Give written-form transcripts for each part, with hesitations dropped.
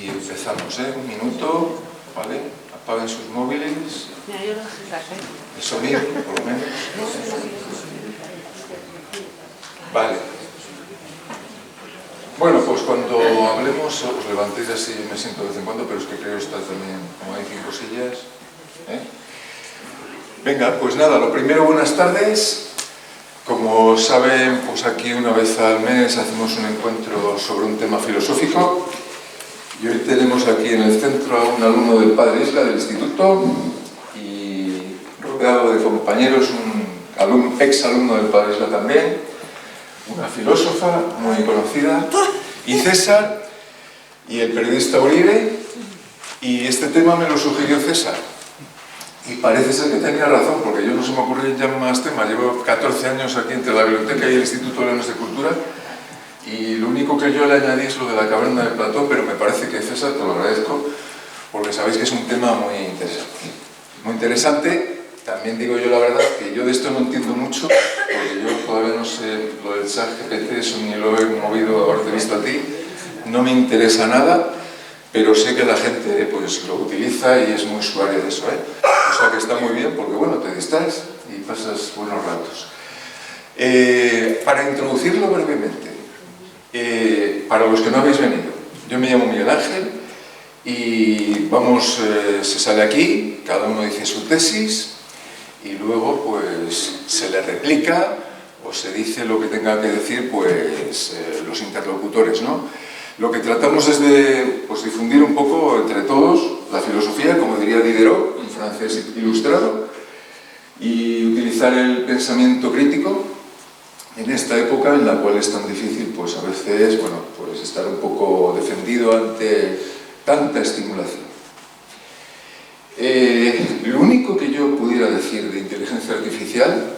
Y empezamos, ¿eh? Un minuto, ¿vale? Apaguen sus móviles. El sonido, por lo menos. Vale. Bueno, pues cuando hablemos, os levantéis así, yo me siento de vez en cuando, pero es que creo que está también, como hay 5 sillas. Venga, pues nada, lo primero, buenas tardes. Como saben, pues aquí una vez al mes hacemos un encuentro sobre un tema filosófico. Y hoy tenemos aquí en el centro a un alumno del Padre Isla, del instituto, y rodeado de compañeros, un ex-alumno del Padre Isla también, una filósofa muy conocida, y César, y el periodista Uribe, y este tema me lo sugirió César. Y parece ser que tenía razón, porque yo no se me ocurren ya más temas. Llevo 14 años aquí entre la biblioteca y el Instituto de Leones de Cultura, y lo único que yo le añadí es lo de la caverna de Platón, pero me parece que, César, te lo agradezco, porque sabéis que es un tema muy interesante. Muy interesante, también digo yo la verdad, que yo de esto no entiendo mucho, porque yo todavía no sé lo del chat GPT, eso ni lo he movido, haberte visto a ti, no me interesa nada, pero sé que la gente pues lo utiliza y es muy usuario de eso, ¿eh? O sea que está muy bien, porque bueno, te distraes y pasas buenos ratos. Para introducirlo brevemente, para los que no habéis venido, yo me llamo Miguel Ángel y vamos, se sale aquí, cada uno dice su tesis y luego pues se le replica o se dice lo que tenga que decir pues los interlocutores, ¿no? Lo que tratamos es de pues, difundir un poco entre todos la filosofía, como diría Diderot, un francés ilustrado, y utilizar el pensamiento crítico en esta época en la cual es tan difícil, pues a veces, bueno, pues estar un poco defendido ante tanta estimulación. Lo único que yo pudiera decir de inteligencia artificial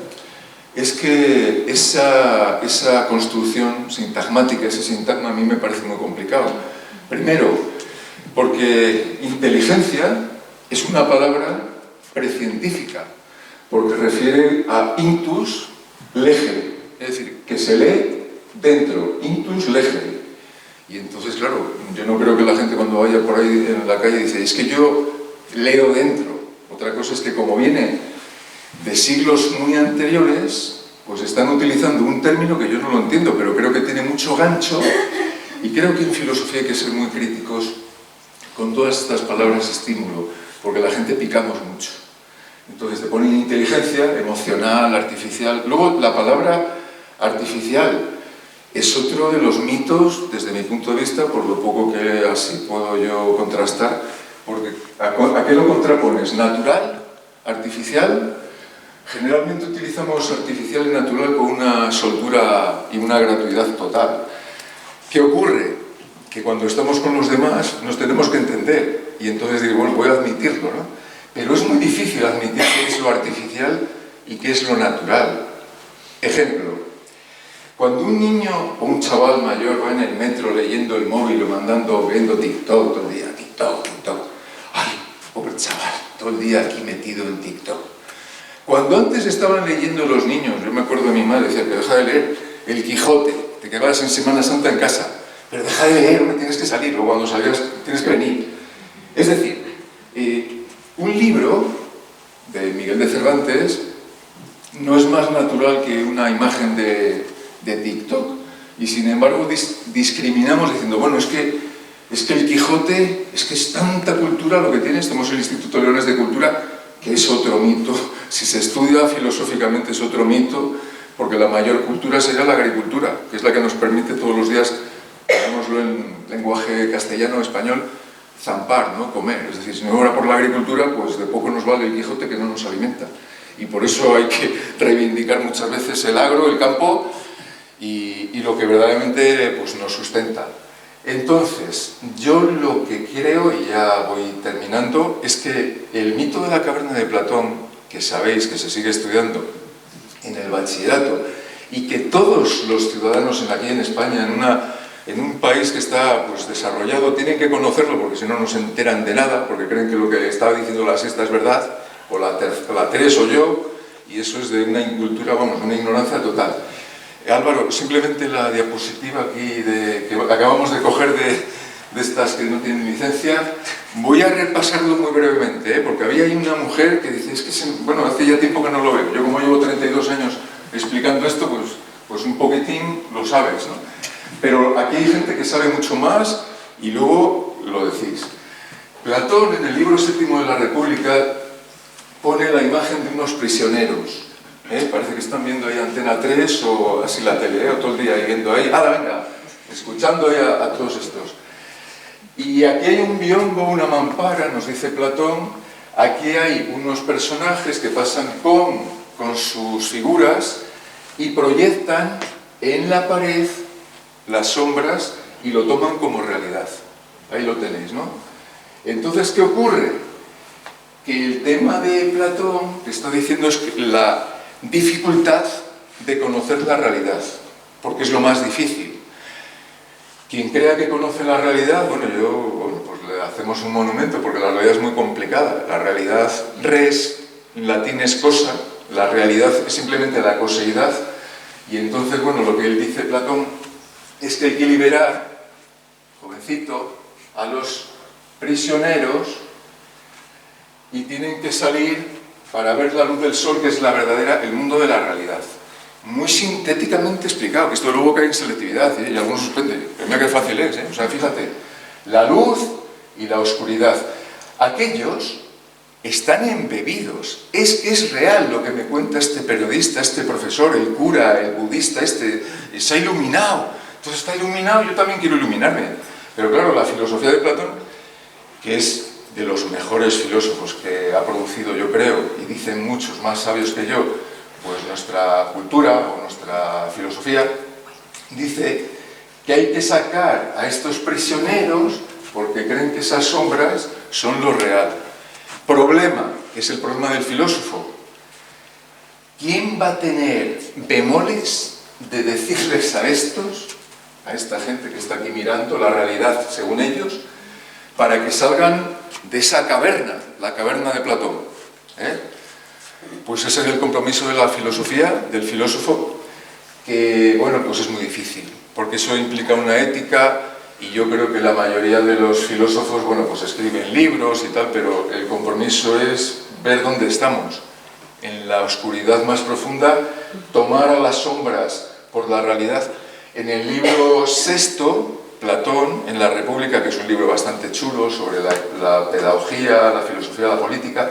es que esa construcción sintagmática, ese sintagma a mí me parece muy complicado. Primero, porque inteligencia es una palabra precientífica, porque refiere a intus legere, es decir, que se lee dentro, intus legere. Y entonces, claro, yo no creo que la gente cuando vaya por ahí en la calle dice, es que yo leo dentro. Otra cosa es que como viene de siglos muy anteriores, pues están utilizando un término que yo no lo entiendo, pero creo que tiene mucho gancho, y creo que en filosofía hay que ser muy críticos con todas estas palabras estímulo, porque la gente picamos mucho. Entonces te ponen inteligencia, emocional, artificial. Luego la palabra artificial es otro de los mitos, desde mi punto de vista, por lo poco que así puedo yo contrastar, porque ¿a qué lo contrapones? ¿Natural? ¿Artificial? Generalmente utilizamos artificial y natural con una soltura y una gratuidad total. ¿Qué ocurre? Que cuando estamos con los demás nos tenemos que entender, y entonces digo, bueno, voy a admitirlo, ¿no? Pero es muy difícil admitir qué es lo artificial y qué es lo natural. Ejemplo, cuando un niño o un chaval mayor va en el metro leyendo el móvil o viendo TikTok todo el día, TikTok, ¡ay, pobre chaval! Todo el día aquí metido en TikTok. Cuando antes estaban leyendo los niños, yo me acuerdo de mi madre, decía, pero deja de leer El Quijote, te quedabas en Semana Santa en casa, pero deja de leer, no tienes que salir, o cuando salgas tienes que venir. Es decir, un libro de Miguel de Cervantes no es más natural que una imagen de TikTok, y sin embargo discriminamos diciendo, bueno, es que El Quijote, es que es tanta cultura lo que tiene, estamos en el Instituto de Leones de Cultura, que es otro mito, si se estudia filosóficamente es otro mito, porque la mayor cultura sería la agricultura, que es la que nos permite todos los días, digámoslo en lenguaje castellano o español, zampar, ¿no? Comer. Es decir, si no fuera por la agricultura, pues de poco nos vale el Quijote que no nos alimenta. Y por eso hay que reivindicar muchas veces el agro, el campo y lo que verdaderamente pues, nos sustenta. Entonces, yo lo que creo, y ya voy terminando, es que el mito de la caverna de Platón, que sabéis que se sigue estudiando en el bachillerato, y que todos los ciudadanos aquí en España, en un país que está pues, desarrollado, tienen que conocerlo, porque si no, no se enteran de nada, porque creen que lo que estaba diciendo la sexta es verdad, o la tres o yo, y eso es de una incultura, vamos, una ignorancia total. Álvaro, simplemente la diapositiva aquí que acabamos de coger de estas que no tienen licencia. Voy a repasarlo muy brevemente, porque había ahí una mujer que dice, es que, bueno, hace ya tiempo que no lo veo. Yo como llevo 32 años explicando esto, pues un poquitín lo sabes, ¿no? Pero aquí hay gente que sabe mucho más y luego lo decís. Platón, en el libro séptimo de la República, pone la imagen de unos prisioneros. Parece que están viendo ahí Antena 3 o así la tele, o todo el día ahí viendo ahí, venga, escuchando ahí a todos estos. Y aquí hay un biombo, una mampara, nos dice Platón. Aquí hay unos personajes que pasan con sus figuras y proyectan en la pared las sombras y lo toman como realidad. Ahí lo tenéis, ¿no? Entonces, ¿qué ocurre? Que el tema de Platón que está diciendo es que la dificultad de conocer la realidad, porque es lo más difícil. Quien crea que conoce la realidad, pues le hacemos un monumento, porque la realidad es muy complicada. La realidad, res, en latín es cosa, la realidad es simplemente la coseidad, y entonces, lo que él dice, Platón, es que hay que liberar, jovencito, a los prisioneros y tienen que salir para ver la luz del sol, que es la verdadera, el mundo de la realidad. Muy sintéticamente explicado, que esto luego cae en selectividad, y algunos suspenden. Pero mira qué fácil es, O sea, fíjate, la luz y la oscuridad. Aquellos están embebidos. Es real lo que me cuenta este periodista, este profesor, el cura, el budista, se ha iluminado. Entonces está iluminado, yo también quiero iluminarme. Pero claro, la filosofía de Platón, que es de los mejores filósofos que ha producido, yo creo, y dicen muchos más sabios que yo, pues nuestra cultura o nuestra filosofía, dice que hay que sacar a estos prisioneros porque creen que esas sombras son lo real. Problema, que es el problema del filósofo. ¿Quién va a tener bemoles de decirles a esta gente que está aquí mirando la realidad según ellos, para que salgan de esa caverna, la caverna de Platón? Pues ese es el compromiso de la filosofía, del filósofo, que, pues es muy difícil, porque eso implica una ética, y yo creo que la mayoría de los filósofos, pues escriben libros y tal, pero el compromiso es ver dónde estamos. En la oscuridad más profunda, tomar a las sombras por la realidad. En el libro sexto, Platón, en la República, que es un libro bastante chulo sobre la pedagogía, la filosofía, la política,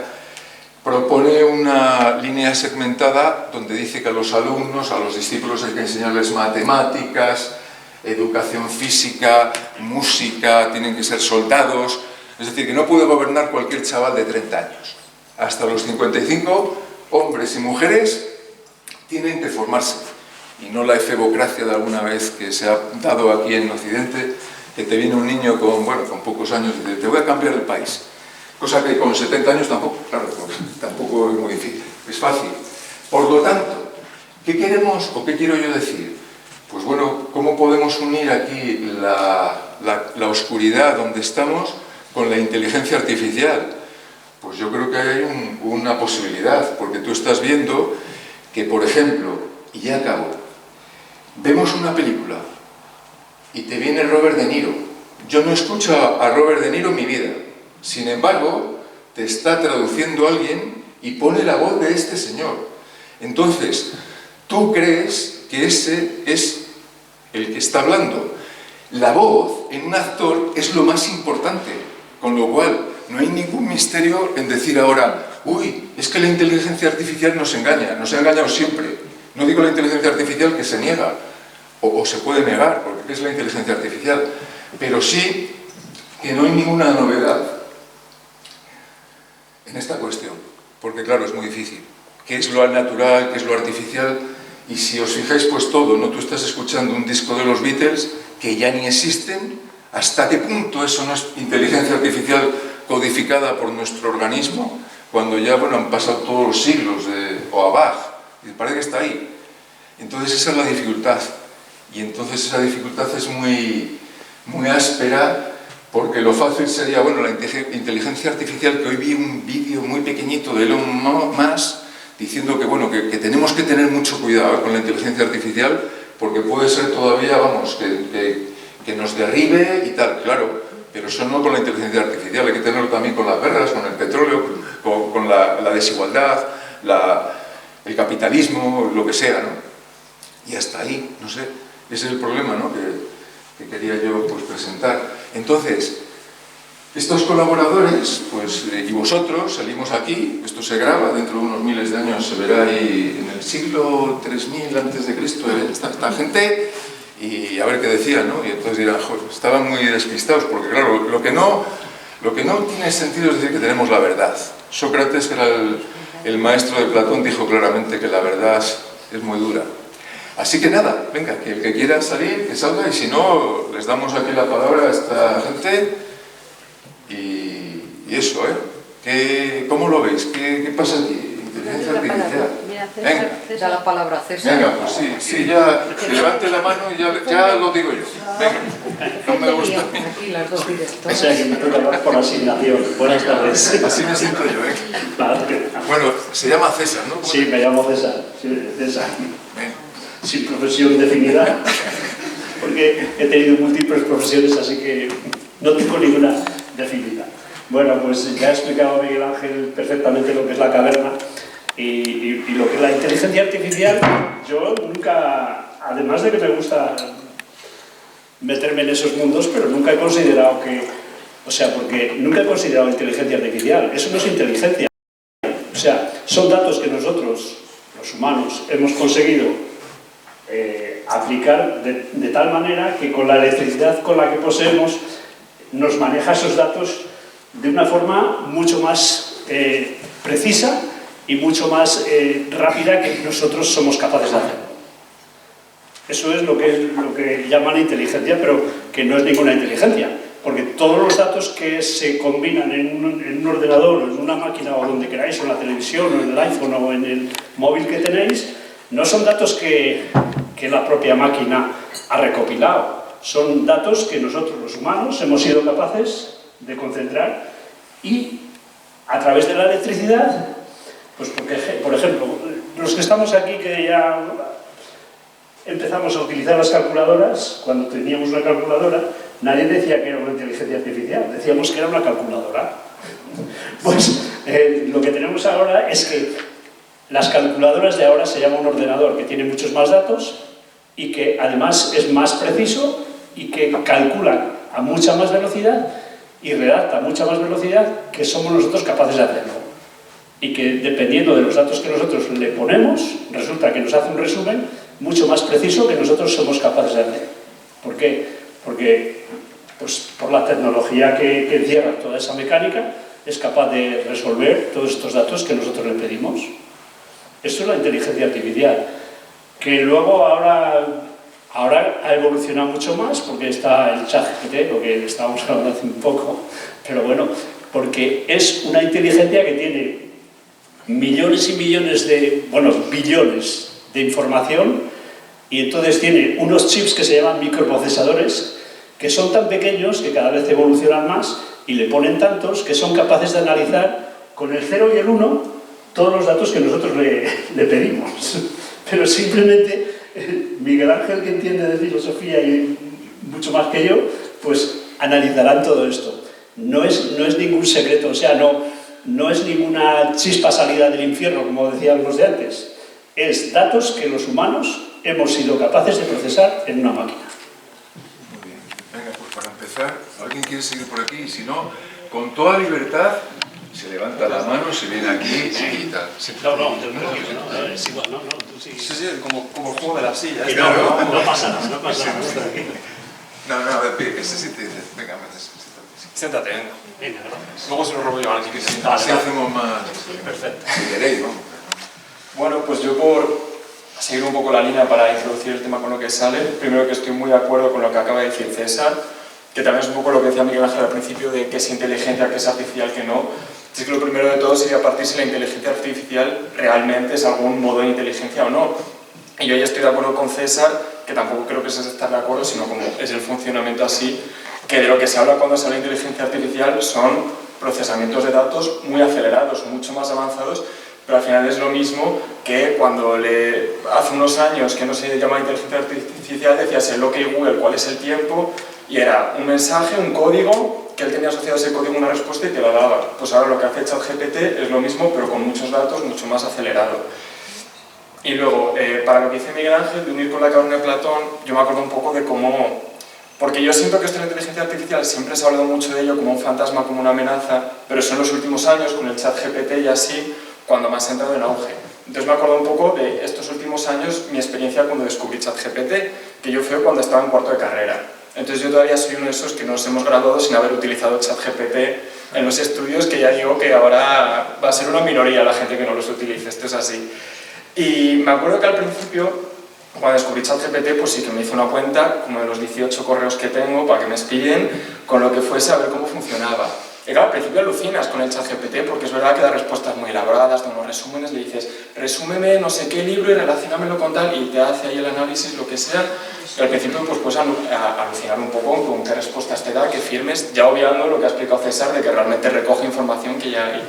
propone una línea segmentada donde dice que a los alumnos, a los discípulos hay que enseñarles matemáticas, educación física, música, tienen que ser soldados, es decir, que no puede gobernar cualquier chaval de 30 años. Hasta los 55, hombres y mujeres tienen que formarse, y no la efebocracia de alguna vez que se ha dado aquí en Occidente, que te viene un niño con pocos años y dice, te voy a cambiar el país. Cosa que con 70 años tampoco, tampoco es muy difícil, es fácil. Por lo tanto, ¿qué queremos o qué quiero yo decir? Pues ¿cómo podemos unir aquí la oscuridad donde estamos con la inteligencia artificial? Pues yo creo que hay una posibilidad, porque tú estás viendo que, por ejemplo, y ya acabo, vemos una película y te viene Robert De Niro. Yo no escucho a Robert De Niro en mi vida. Sin embargo, te está traduciendo alguien y pone la voz de este señor. Entonces, tú crees que ese es el que está hablando. La voz en un actor es lo más importante, con lo cual no hay ningún misterio en decir ahora, uy, es que la inteligencia artificial nos engaña, nos ha engañado siempre. No digo la inteligencia artificial que se niega, o se puede negar, porque es la inteligencia artificial, pero sí que no hay ninguna novedad en esta cuestión, porque claro, es muy difícil. ¿Qué es lo natural, qué es lo artificial? Y si os fijáis, pues todo, ¿no? Tú estás escuchando un disco de los Beatles que ya ni existen. ¿Hasta qué punto eso no es inteligencia artificial codificada por nuestro organismo? Cuando ya, han pasado todos los siglos, o a Bach, y parece que está ahí. Entonces esa es la dificultad. Y entonces esa dificultad es muy áspera, porque lo fácil sería, la inteligencia artificial, que hoy vi un vídeo muy pequeñito de Elon Musk diciendo que tenemos que tener mucho cuidado con la inteligencia artificial, porque puede ser todavía, que nos derribe y tal. Claro, pero eso no con la inteligencia artificial, hay que tenerlo también con las guerras, con el petróleo, con la desigualdad, el capitalismo, lo que sea, ¿no? Y hasta ahí, no sé, ese es el problema, ¿no?, que quería yo, pues, presentar. Entonces, estos colaboradores, pues, y vosotros, salimos aquí, esto se graba, dentro de unos miles de años se verá ahí en el siglo 3000 antes de Cristo, esta gente, y a ver qué decían, ¿no? Y entonces dirán, joder, estaban muy despistados, porque claro, lo que no tiene sentido es decir que tenemos la verdad. Sócrates, que era el maestro de Platón, dijo claramente que la verdad es muy dura. Así que nada, venga, que el que quiera salir, que salga, y si no, les damos aquí la palabra a esta gente, y eso, ¿eh? ¿Cómo lo veis? ¿Qué pasa aquí? Inteligencia artificial. Venga. Da la palabra a César. Venga, pues sí, ya, levante la mano y ya lo digo yo. Venga, no me gusta. Aquí las dos directoras. O sea, que me toca hablar por asignación. Buenas tardes. Así me siento yo, ¿eh? Claro. Bueno, se llama César, ¿no? Sí, me llamo César. Sí, César. Venga. Sin profesión definida, porque he tenido múltiples profesiones, así que no tengo ninguna definida. Bueno, pues ya ha explicado Miguel Ángel perfectamente lo que es la caverna y lo que es la inteligencia artificial. Yo nunca, además de que me gusta meterme en esos mundos, pero nunca he considerado porque nunca he considerado inteligencia artificial. Eso no es inteligencia. O sea, son datos que nosotros, los humanos, hemos conseguido aplicar de tal manera que con la electricidad con la que poseemos nos maneja esos datos de una forma mucho más precisa y mucho más rápida que nosotros somos capaces de hacerlo. Eso es lo que llaman inteligencia, pero que no es ninguna inteligencia, porque todos los datos que se combinan en un ordenador o en una máquina o donde queráis, o en la televisión o en el iPhone o en el móvil que tenéis, no son datos que la propia máquina ha recopilado, son datos que nosotros los humanos hemos sido capaces de concentrar y a través de la electricidad, pues porque, por ejemplo, los que estamos aquí que ya empezamos a utilizar las calculadoras, cuando teníamos una calculadora, nadie decía que era una inteligencia artificial, decíamos que era una calculadora. Pues lo que tenemos ahora es que las calculadoras de ahora se llama un ordenador que tiene muchos más datos y que además es más preciso y que calcula a mucha más velocidad y redacta a mucha más velocidad que somos nosotros capaces de hacerlo. Y que dependiendo de los datos que nosotros le ponemos, resulta que nos hace un resumen mucho más preciso que nosotros somos capaces de hacer. ¿Por qué? Porque pues, por la tecnología que encierra toda esa mecánica es capaz de resolver todos estos datos que nosotros le pedimos. Eso es la inteligencia artificial, que luego ahora ha evolucionado mucho más porque está el ChatGPT, lo que estábamos hablando hace un poco, pero bueno, porque es una inteligencia que tiene millones y millones billones de información y entonces tiene unos chips que se llaman microprocesadores que son tan pequeños que cada vez evolucionan más y le ponen tantos que son capaces de analizar con el 0 y el 1 todos los datos que nosotros le pedimos. Pero simplemente Miguel Ángel, que entiende de filosofía y mucho más que yo, pues analizarán todo esto. No es ningún secreto, o sea, no es ninguna chispa salida del infierno, como decían los de antes. Es datos que los humanos hemos sido capaces de procesar en una máquina. Muy bien. Venga, pues para empezar, ¿alguien quiere seguir por aquí? Y si no, con toda libertad, se levanta la mano, se viene aquí y tal. No, es igual, no, tú sigues. Sí, como el juego de las sillas. No pasa nada. No, a ver, que se siente, venga, Siéntate, venga. Venga, gracias. Luego se lo robo yo aquí, que se así hacemos más, Perfecto. si queréis, vamos. Bueno, pues yo por seguir un poco la línea para introducir el tema con lo que sale, primero que estoy muy de acuerdo con lo que acaba de decir César, que también es un poco lo que decía Miguel Ángel al principio de qué es inteligencia, qué es artificial, qué no. Es que lo primero de todo sería partir si la inteligencia artificial realmente es algún modo de inteligencia o no. Y yo ya estoy de acuerdo con César, que tampoco creo que es estar de acuerdo, sino como es el funcionamiento así, que de lo que se habla cuando se habla de inteligencia artificial son procesamientos de datos muy acelerados, mucho más avanzados, pero al final es lo mismo que cuando hace unos años que no se llama inteligencia artificial, decías el OK Google, ¿cuál es el tiempo? Y era un mensaje, un código, que él tenía asociado a ese código una respuesta y te la daba. Pues ahora lo que hace ChatGPT es lo mismo, pero con muchos datos, mucho más acelerado. Y luego, para lo que dice Miguel Ángel, de unir con la caverna de Platón, yo me acuerdo un poco de cómo... Porque yo siento que esto de la inteligencia artificial siempre se ha hablado mucho de ello como un fantasma, como una amenaza, pero son los últimos años, con el ChatGPT y así, cuando más ha entrado en auge. Entonces me acuerdo un poco de estos últimos años, mi experiencia cuando descubrí ChatGPT, que yo fue cuando estaba en cuarto de carrera. Entonces yo todavía soy uno de esos que nos hemos graduado sin haber utilizado ChatGPT en los estudios, que ya digo que ahora va a ser una minoría la gente que no los utilice, esto es así. Y me acuerdo que al principio, cuando descubrí ChatGPT, pues sí que me hice una cuenta, como de los 18 correos que tengo, para que me espíen, con lo que fuese a ver cómo funcionaba. Y claro, al principio alucinas con el ChatGPT, porque es verdad que da respuestas muy elaboradas, de unos resúmenes, le dices, resúmeme no sé qué libro y relaciónamelo con tal, y te hace ahí el análisis, lo que sea. Y al principio pues puedes alucinar un poco con qué respuestas te da, qué firmes, ya obviando lo que ha explicado César, de que realmente recoge información que ya hay.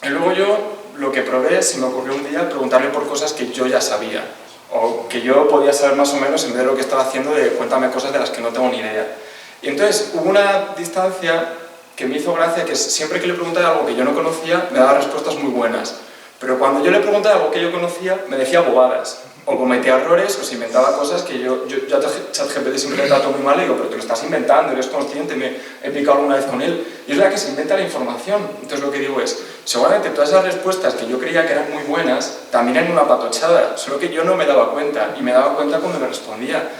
Y luego yo lo que probé, se me ocurrió un día preguntarle por cosas que yo ya sabía, o que yo podía saber más o menos en vez de lo que estaba haciendo de cuéntame cosas de las que no tengo ni idea. Y entonces hubo una distancia que me hizo gracia, que siempre que le preguntaba algo que yo no conocía, me daba respuestas muy buenas. Pero cuando yo le preguntaba algo que yo conocía, me decía bobadas, o cometía errores, o se inventaba cosas que yo ya ChatGPT siempre le trato muy mal, y digo, pero te lo estás inventando, eres consciente, me he picado alguna vez con él. Y es la que se inventa la información. Entonces lo que digo es, seguramente todas esas respuestas que yo creía que eran muy buenas, también eran una patochada, solo que yo no me daba cuenta, y me daba cuenta cuando me respondía.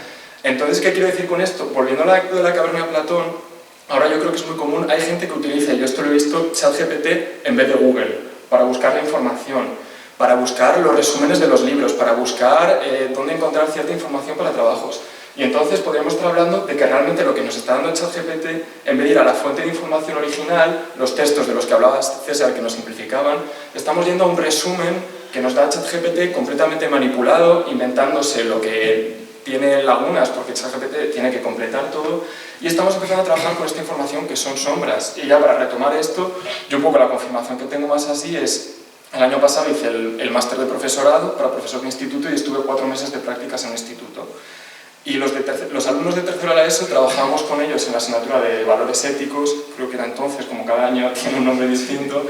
Entonces, ¿qué quiero decir con esto? Volviendo a lo de la caverna de Platón, ahora yo creo que es muy común, hay gente que utiliza, yo esto lo he visto, ChatGPT en vez de Google, para buscar la información, para buscar los resúmenes de los libros, para buscar dónde encontrar cierta información para trabajos. Y entonces podríamos estar hablando de que realmente lo que nos está dando ChatGPT, en vez de ir a la fuente de información original, los textos de los que hablaba César que nos simplificaban, estamos yendo a un resumen que nos da ChatGPT completamente manipulado, inventándose lo que tiene lagunas, porque ChatGPT tiene que completar todo, y estamos empezando a trabajar con esta información que son sombras. Y ya para retomar esto, yo un poco la confirmación que tengo más así es, el año pasado hice el máster de profesorado para profesor de instituto y estuve 4 meses de prácticas en un instituto. Y los alumnos de tercero de la ESO trabajábamos con ellos en la asignatura de valores éticos, creo que era entonces, como cada año tiene un nombre distinto,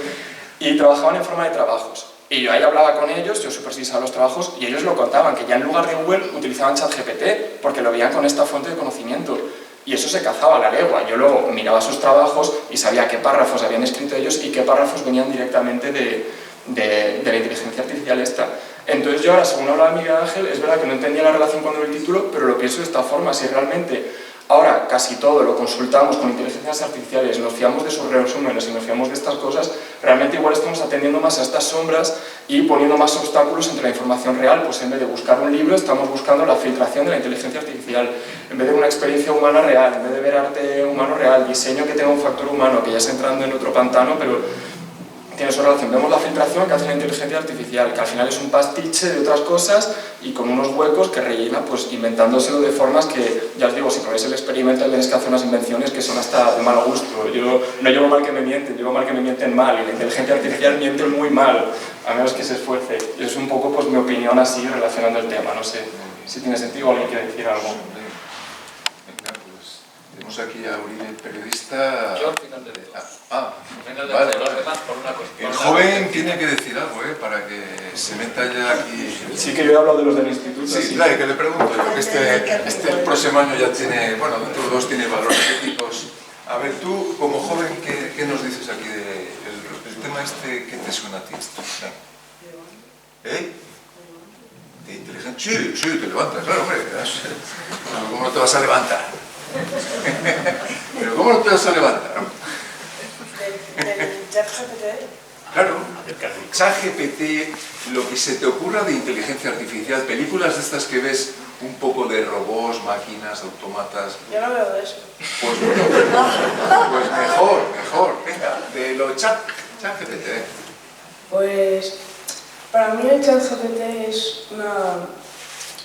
y trabajaban en forma de trabajos. Y yo ahí hablaba con ellos, yo supervisaba los trabajos, y ellos lo contaban, que ya en lugar de Google utilizaban ChatGPT, porque lo veían con esta fuente de conocimiento. Y eso se cazaba a la legua. Yo luego miraba sus trabajos y sabía qué párrafos habían escrito ellos y qué párrafos venían directamente de la inteligencia artificial esta. Entonces yo ahora, según hablaba Miguel Ángel, es verdad que no entendía la relación cuando vi el título, pero lo pienso de esta forma, si realmente ahora casi todo lo consultamos con inteligencias artificiales, nos fiamos de sus resúmenes y nos fiamos de estas cosas, realmente igual estamos atendiendo más a estas sombras y poniendo más obstáculos entre la información real, pues en vez de buscar un libro estamos buscando la filtración de la inteligencia artificial, en vez de una experiencia humana real, en vez de ver arte humano real, diseño que tenga un factor humano, que ya está entrando en otro pantano, pero tiene su relación. Vemos la filtración que hace la inteligencia artificial, que al final es un pastiche de otras cosas y con unos huecos que rellena, pues inventándoselo de formas que, ya os digo, si probáis el experimento tenéis que hacer unas invenciones que son hasta de mal gusto. Yo no llevo mal que me mienten, llevo mal que me mienten mal, y la inteligencia artificial miente muy mal, a menos que se esfuerce. Y es un poco pues mi opinión así relacionando el tema, no sé si tiene sentido o alguien quiere decir algo. Venga, pues tenemos aquí a Uribe, el periodista. Yo al final de decir. Vale. Los demás por una cosa. El joven tiene que decir algo, para que se meta ya aquí. Sí, que yo he hablado de los del instituto. Sí, claro, que le pregunto yo, que el próximo año ya tiene, bueno, dentro de 2 tiene valores éticos. A ver, tú, como joven, ¿qué nos dices aquí del tema este que te suena a ti? ¿Eh? ¿De inteligencia? Sí, te levantas, claro, hombre. Pero ¿cómo no te vas a levantar? ¿Pero cómo no te vas a levantar? ¿Del ChatGPT? Claro, ChatGPT, lo que se te ocurra de inteligencia artificial, películas de estas que ves un poco de robots, máquinas, autómatas. Yo no veo eso. Pues bueno, pues mejor. Venga, de lo ChatGPT. Pues para mí el ChatGPT es una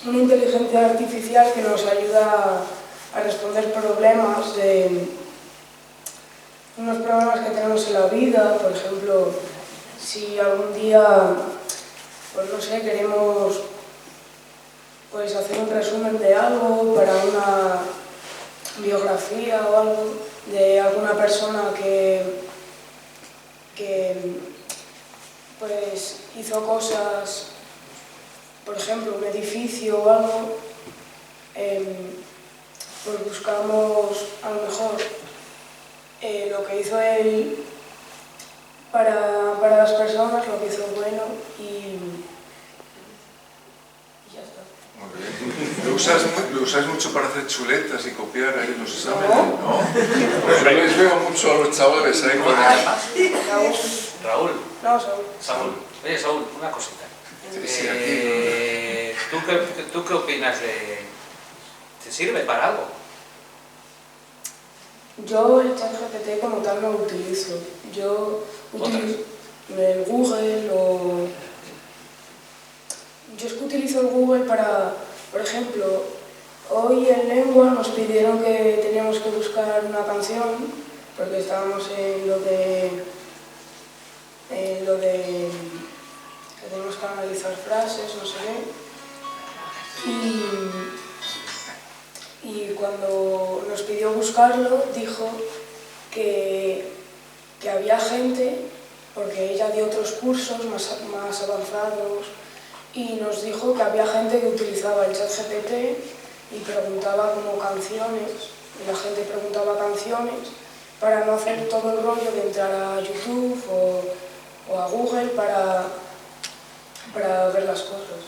inteligencia artificial que nos ayuda a responder problemas unos problemas que tenemos en la vida. Por ejemplo, si algún día, pues no sé, queremos pues hacer un resumen de algo para una biografía o algo, de alguna persona que pues hizo cosas, por ejemplo, un edificio o algo, pues buscamos a lo mejor lo que hizo él para las personas, lo que hizo bueno y ya está. Muy bien. ¿Lo usas mucho para hacer chuletas y copiar ahí los exámenes? No. Pues yo les veo mucho a los chavales ahí con Saúl. Raúl. No, Saúl. Saúl. Oye, Saúl, una cosita. Sí, aquí, ¿Tú qué opinas de...? ¿Te sirve para algo? Yo el ChatGPT como tal no lo utilizo. Yo utilizo el Google o... Yo es que utilizo el Google para, por ejemplo, hoy en lengua nos pidieron que teníamos que buscar una canción porque estábamos en lo de que tenemos que analizar frases, no sé qué. Y cuando nos pidió buscarlo, dijo que había gente, porque ella dio otros cursos más avanzados, y nos dijo que había gente que utilizaba el ChatGPT y preguntaba como canciones, y la gente preguntaba canciones para no hacer todo el rollo de entrar a YouTube o a Google para ver las cosas.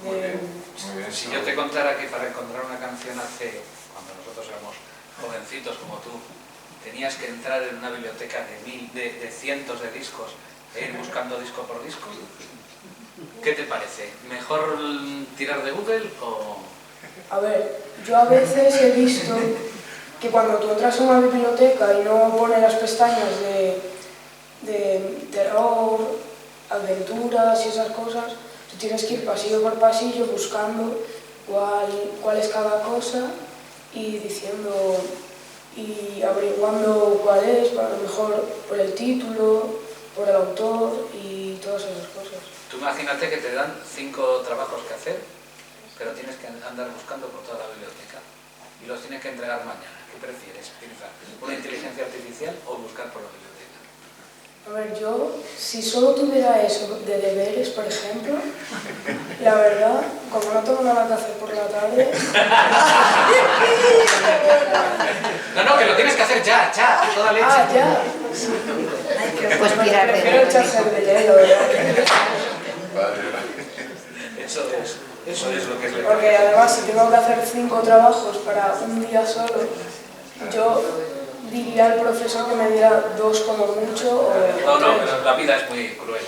Muy bien, muy bien. Si yo te contara que para encontrar una canción cuando nosotros éramos jovencitos como tú, tenías que entrar en una biblioteca de cientos de discos e ir buscando disco por disco, ¿qué te parece? ¿Mejor tirar de Google o...? A ver, yo a veces he visto que cuando tú entras a una biblioteca y no pone las pestañas de terror, aventuras y esas cosas, tú tienes que ir pasillo por pasillo buscando cuál es cada cosa y diciendo y averiguando cuál es, a lo mejor por el título, por el autor y todas esas cosas. Tú imagínate que te dan 5 trabajos que hacer, pero tienes que andar buscando por toda la biblioteca y los tienes que entregar mañana. ¿Qué prefieres, Pirza? ¿Una inteligencia artificial o buscar por la biblioteca? A ver, yo, si solo tuviera eso de deberes, por ejemplo, la verdad, como no tengo nada que hacer por la tarde... No, que lo tienes que hacer ya, a toda leche. Ah, ya. Pues mirar de Prefiero el ChatGPT, la verdad. Eso es lo que es legal. Porque además, si tengo que hacer 5 trabajos para un día solo, yo diría al profesor que me diera 2 como mucho o 3. No, pero la vida es muy cruel.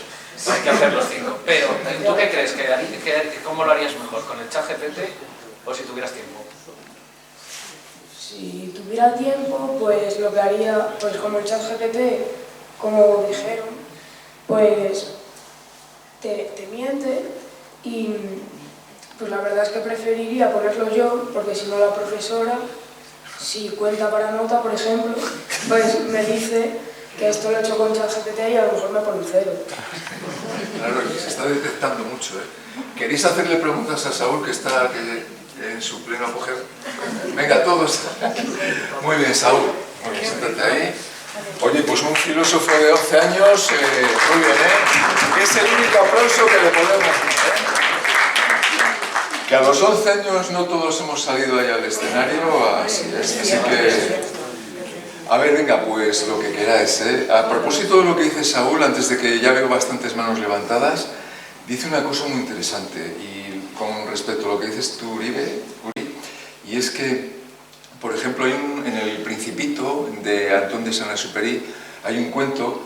Hay que hacer los 5. Pero, ¿tú qué crees? ¿Cómo lo harías mejor? ¿Con el ChatGPT o si tuvieras tiempo? Si tuviera tiempo, pues lo que haría, pues como el ChatGPT, como dijeron, pues te miente y pues la verdad es que preferiría ponerlo yo, porque si no la profesora, si cuenta para nota, por ejemplo, pues me dice que esto lo he hecho con ChatGPT y a lo mejor me pone 0. Claro, y se está detectando mucho, ¿eh? ¿Queréis hacerle preguntas a Saúl, que está en su pleno apogeo? Venga, todos. Muy bien, Saúl. Muy bien, siéntate ahí. Oye, pues un filósofo de 11 años, muy bien, ¿eh? Es el único aplauso que le podemos dar, ¿eh? Que a los 11 años no todos hemos salido ahí al escenario, así es, así que... A ver, venga, pues lo que queráis, ¿eh? A propósito de lo que dice Saúl, antes de que ya veo bastantes manos levantadas, dice una cosa muy interesante, y con respecto a lo que dices tú, Uri, y es que, por ejemplo, en El Principito, de Antón de Saint-Exupéry, hay un cuento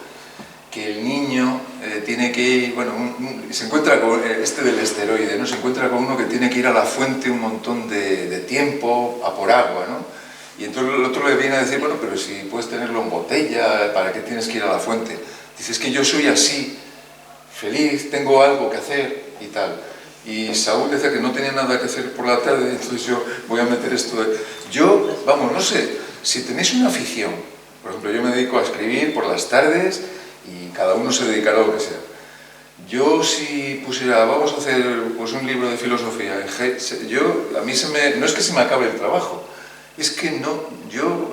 que el niño tiene que ir, bueno, se encuentra con este del esteroide, ¿no? Se encuentra con uno que tiene que ir a la fuente un montón de tiempo a por agua, ¿no? Y entonces el otro le viene a decir, bueno, pero si puedes tenerlo en botella, ¿para qué tienes que ir a la fuente? Dice, es que yo soy así, feliz, tengo algo que hacer y tal. Y Saúl decía que no tenía nada que hacer por la tarde, entonces yo voy a meter esto de... Yo, vamos, no sé, si tenéis una afición, por ejemplo, yo me dedico a escribir por las tardes y cada uno se dedicará a lo que sea. Yo si pusiera, vamos a hacer pues, un libro de filosofía, a mí no es que se me acabe el trabajo, es que no,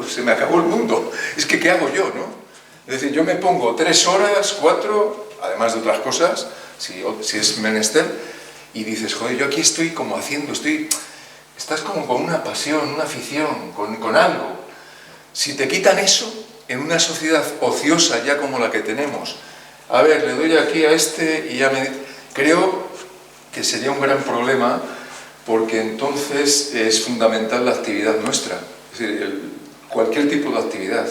se me acabó el mundo, es que ¿qué hago yo, no? Es decir, yo me pongo 3 horas, 4, además de otras cosas, si es menester, y dices, joder, yo aquí estoy como haciendo, estás como con una pasión, una afición, con algo. Si te quitan eso, en una sociedad ociosa ya como la que tenemos, a ver, le doy aquí a este y ya creo que sería un gran problema, porque entonces es fundamental la actividad nuestra, es decir, cualquier tipo de actividad.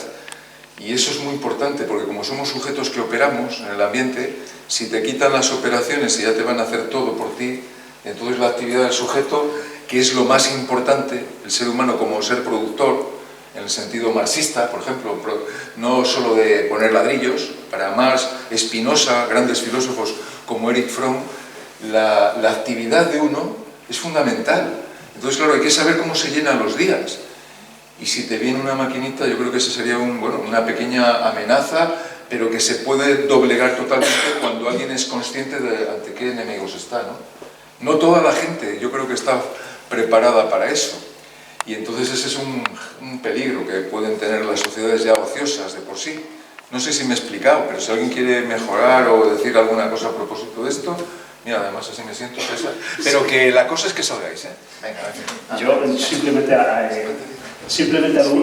Y eso es muy importante, porque como somos sujetos que operamos en el ambiente, si te quitan las operaciones y ya te van a hacer todo por ti, entonces la actividad del sujeto, que es lo más importante, el ser humano como ser productor, en el sentido marxista, por ejemplo, no solo de poner ladrillos, para Marx, Spinoza, grandes filósofos como Erich Fromm, la actividad de uno es fundamental. Entonces, claro, hay que saber cómo se llenan los días. Y si te viene una maquinita, yo creo que esa sería una pequeña amenaza, pero que se puede doblegar totalmente cuando alguien es consciente de ante qué enemigos está, ¿no? No toda la gente, yo creo que está preparada para eso. Y entonces ese es un peligro que pueden tener las sociedades ya ociosas de por sí. No sé si me he explicado, pero si alguien quiere mejorar o decir alguna cosa a propósito de esto, mira, además así me siento, César. Pero que la cosa es que salgáis, ¿eh? Venga, yo simplemente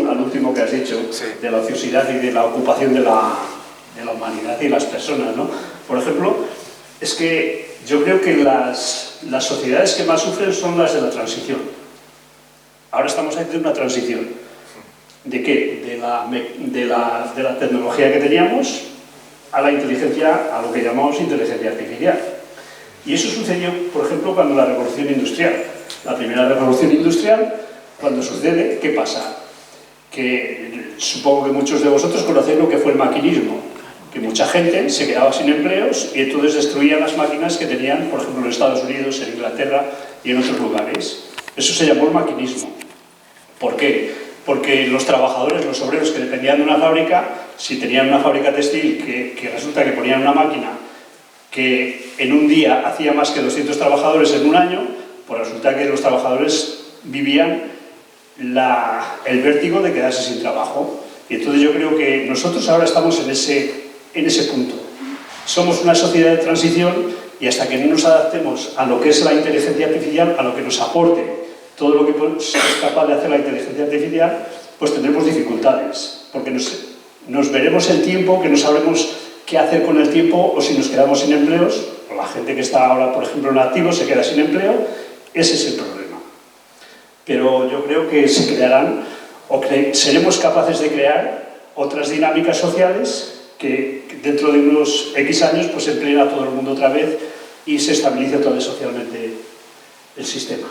al último que has dicho, sí, de la ociosidad y de la ocupación de la humanidad y las personas, ¿no? Por ejemplo, es que yo creo que las sociedades que más sufren son las de la transición. Ahora estamos haciendo una transición. ¿De qué? De la tecnología que teníamos a la inteligencia, a lo que llamamos inteligencia artificial. Y eso sucedió, por ejemplo, cuando la revolución industrial. La primera revolución industrial, cuando sucede, ¿qué pasa? Que supongo que muchos de vosotros conocéis lo que fue el maquinismo, que mucha gente se quedaba sin empleos y entonces destruían las máquinas que tenían, por ejemplo, en Estados Unidos, en Inglaterra y en otros lugares. Eso se llamó el maquinismo. ¿Por qué? Porque los trabajadores, los obreros que dependían de una fábrica, si tenían una fábrica textil que resulta que ponían una máquina que en un día hacía más que 200 trabajadores en un año, pues resulta que los trabajadores vivían el vértigo de quedarse sin trabajo. Y entonces yo creo que nosotros ahora estamos en ese punto. Somos una sociedad de transición y hasta que no nos adaptemos a lo que es la inteligencia artificial, a lo que nos aporte todo lo que es capaz de hacer la inteligencia artificial, pues tendremos dificultades, porque nos veremos el tiempo, que no sabremos qué hacer con el tiempo, o si nos quedamos sin empleos, o la gente que está ahora, por ejemplo, en activo se queda sin empleo. Ese es el problema. Pero yo creo que se crearán, seremos capaces de crear otras dinámicas sociales que dentro de unos X años pues empleen a todo el mundo otra vez y se estabilice otra vez socialmente el sistema.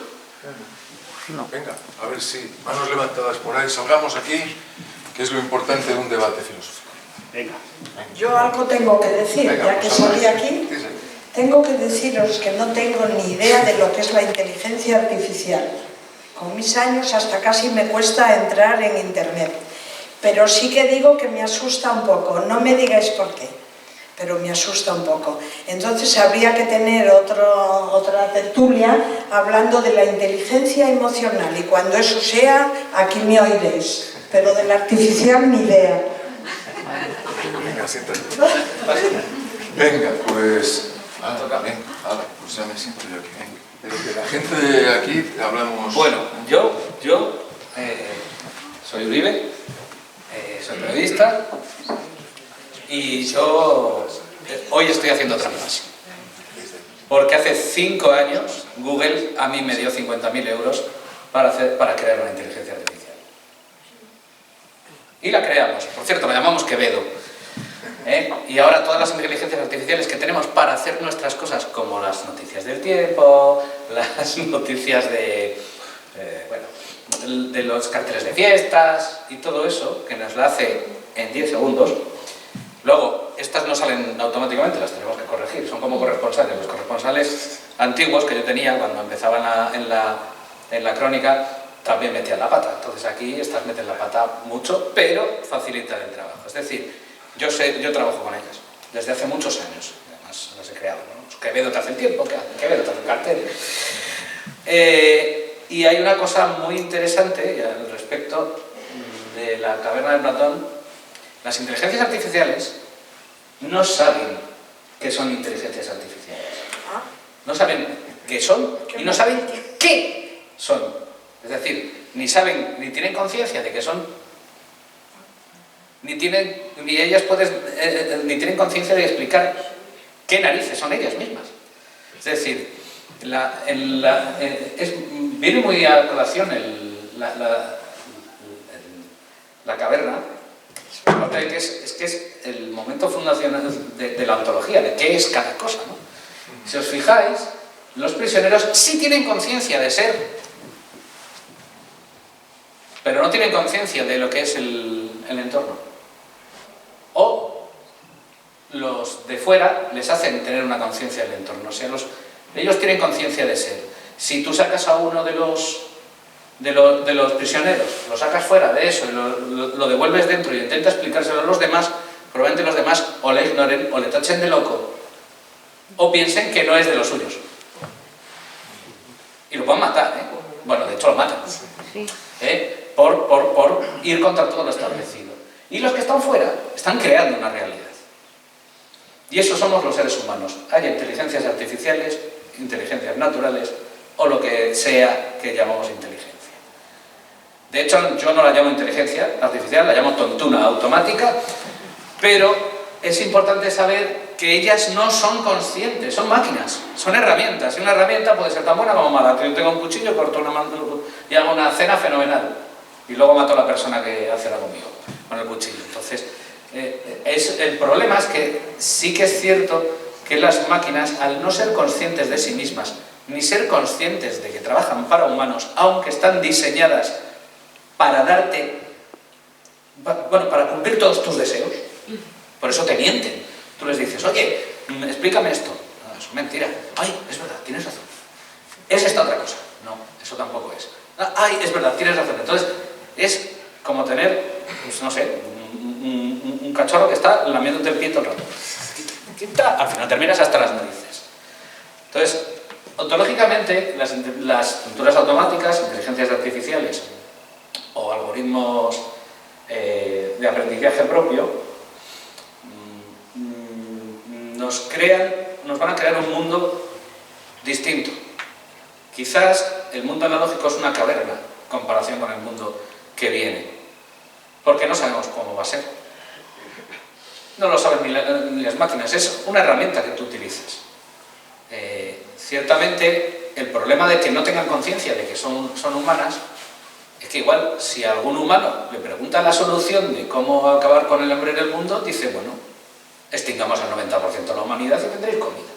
No. Venga, a ver si manos levantadas por ahí, salgamos aquí, que es lo importante de un debate filosófico. Venga. Yo algo tengo que decir, venga, ya que salí aquí, sí. Tengo que deciros que no tengo ni idea de lo que es la inteligencia artificial. Con mis años hasta casi me cuesta entrar en internet, pero sí que digo que me asusta un poco, no me digáis por qué, pero me asusta un poco. Entonces habría que tener otra tertulia hablando de la inteligencia emocional y cuando eso sea, aquí me oiréis, pero de la artificial ni idea. Venga, siéntate. Venga, pues... pues ya me siento yo aquí. Pero que la gente de aquí hablamos... Bueno, yo soy Uribe, soy periodista y yo hoy estoy haciendo trampas. Porque hace 5 años Google a mí me dio 50.000 euros para crear una inteligencia artificial. Y la creamos. Por cierto, la llamamos Quevedo. Y ahora todas las inteligencias artificiales que tenemos para hacer nuestras cosas, como las noticias del tiempo, las noticias de los carteles de fiestas y todo eso, que nos lo hace en 10 segundos, luego estas no salen automáticamente, las tenemos que corregir, son como corresponsales. Los corresponsales antiguos que yo tenía cuando empezaba en la crónica también metían la pata, entonces aquí estas meten la pata mucho, pero facilitan el trabajo. Es decir, yo trabajo con ellas desde hace muchos años, además las he creado, ¿no? Quevedo te hace el tiempo, Quevedo te hace el cartel. Y hay una cosa muy interesante al respecto de la caverna de Platón. Las inteligencias artificiales no saben que son inteligencias artificiales. No saben qué son y no saben qué son. Es decir, ni saben, ni tienen conciencia de que son, ni ellas ni tienen conciencia de explicar qué narices son ellas mismas. Es decir, viene muy a colación la caverna, que es el momento fundacional de la ontología, de qué es cada cosa, ¿no? Si os fijáis, los prisioneros sí tienen conciencia de ser, pero no tienen conciencia de lo que es el entorno. O los de fuera les hacen tener una conciencia del entorno. O sea, ellos tienen conciencia de ser. Si tú sacas a uno de los prisioneros, lo sacas fuera de eso y lo devuelves dentro y intenta explicárselo a los demás, probablemente los demás o le ignoren o le tachen de loco o piensen que no es de los suyos. Y lo pueden matar, ¿eh? Bueno, de hecho lo matan. Por ir contra todo lo establecido. Y los que están fuera están creando una realidad. Y eso somos los seres humanos. Hay inteligencias artificiales, inteligencias naturales o lo que sea que llamamos inteligencia. De hecho, yo no la llamo inteligencia artificial, la llamo tontuna automática, pero es importante saber que ellas no son conscientes, son máquinas, son herramientas. Y una herramienta puede ser tan buena como mala. Yo tengo un cuchillo, corto una mano y hago una cena fenomenal. Y luego mato a la persona que hace la conmigo con el cuchillo. Entonces, el problema es que sí que es cierto que las máquinas, al no ser conscientes de sí mismas, ni ser conscientes de que trabajan para humanos, aunque están diseñadas para darte, bueno, para cumplir todos tus deseos, por eso te mienten. Tú les dices, oye, explícame esto. No, es mentira. Ay, es verdad, tienes razón. ¿Es esta otra cosa? No, eso tampoco es. Ay, es verdad, tienes razón. Entonces, es como tener, pues, no sé, un cachorro que está lamiéndote el pie todo el rato. Al final terminas hasta las narices. Entonces, ontológicamente, las pinturas automáticas, inteligencias artificiales o algoritmos de aprendizaje propio nos van a crear un mundo distinto. Quizás el mundo analógico es una caverna en comparación con el mundo que viene, porque no sabemos cómo va a ser. No lo saben ni las máquinas, es una herramienta que tú utilizas. Ciertamente, el problema de que no tengan conciencia de que son humanas es que igual si a algún humano le pregunta la solución de cómo acabar con el hambre en el mundo, dice, bueno, extingamos al 90% de la humanidad y tendréis comida.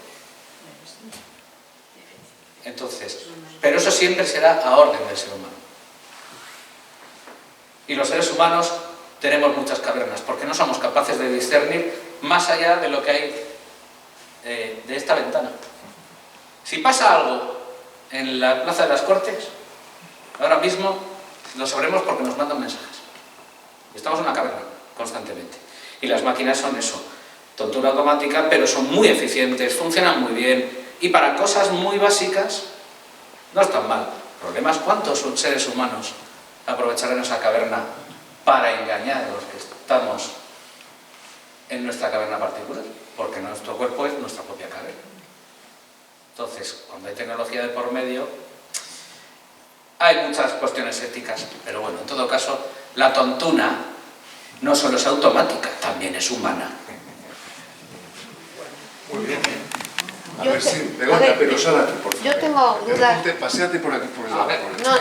Entonces, pero eso siempre será a orden del ser humano. Y los seres humanos tenemos muchas cavernas, porque no somos capaces de discernir más allá de lo que hay de esta ventana. Si pasa algo en la Plaza de las Cortes, ahora mismo lo sabremos porque nos mandan mensajes. Estamos en una caverna constantemente. Y las máquinas son eso, tontura automática, pero son muy eficientes, funcionan muy bien, y para cosas muy básicas no están mal. El problema es cuántos seres humanos aprovecharán esa caverna para engañar a los que estamos en nuestra caverna particular, porque nuestro cuerpo es nuestra propia caverna. Entonces, cuando hay tecnología de por medio, hay muchas cuestiones éticas, pero bueno, en todo caso, la tontuna no solo es automática, también es humana. Muy bien. A ver si, Begoña, pero sal aquí, por favor. Yo tengo dudas. Paseate por aquí, por el lado.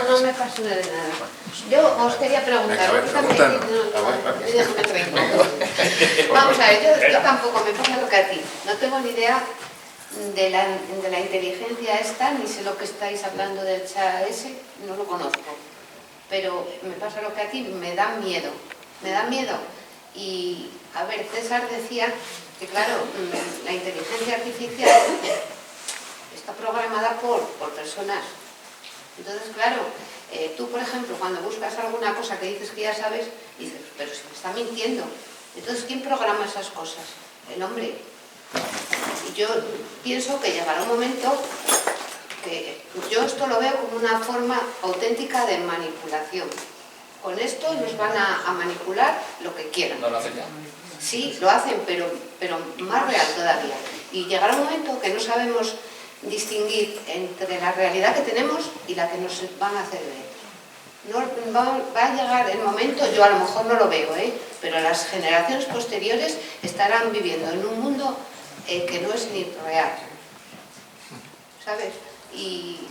No me paso de nada. Yo os quería preguntar. Venga, a ver, pregúntanos. Déjame tranquilo. Vamos a ver, yo tampoco me pasa lo que a ti. No tengo ni idea de la inteligencia esta, ni sé lo que estáis hablando del chat ese, no lo conozco. Pero me pasa lo que a ti, me da miedo. Me da miedo. Y, a ver, César decía que, claro, la inteligencia artificial está programada por personas. Entonces, claro, tú, por ejemplo, cuando buscas alguna cosa que dices que ya sabes, dices, pero si me está mintiendo. Entonces, ¿quién programa esas cosas? El hombre. Y yo pienso que llegará un momento que yo esto lo veo como una forma auténtica de manipulación. Con esto nos van a manipular lo que quieran. ¿No lo hacen ya? Sí, lo hacen, pero más real todavía. Y llegará un momento que no sabemos distinguir entre la realidad que tenemos y la que nos van a hacer ver. No, va a llegar el momento, yo a lo mejor no lo veo, pero las generaciones posteriores estarán viviendo en un mundo que no es ni real, ¿sabes? Y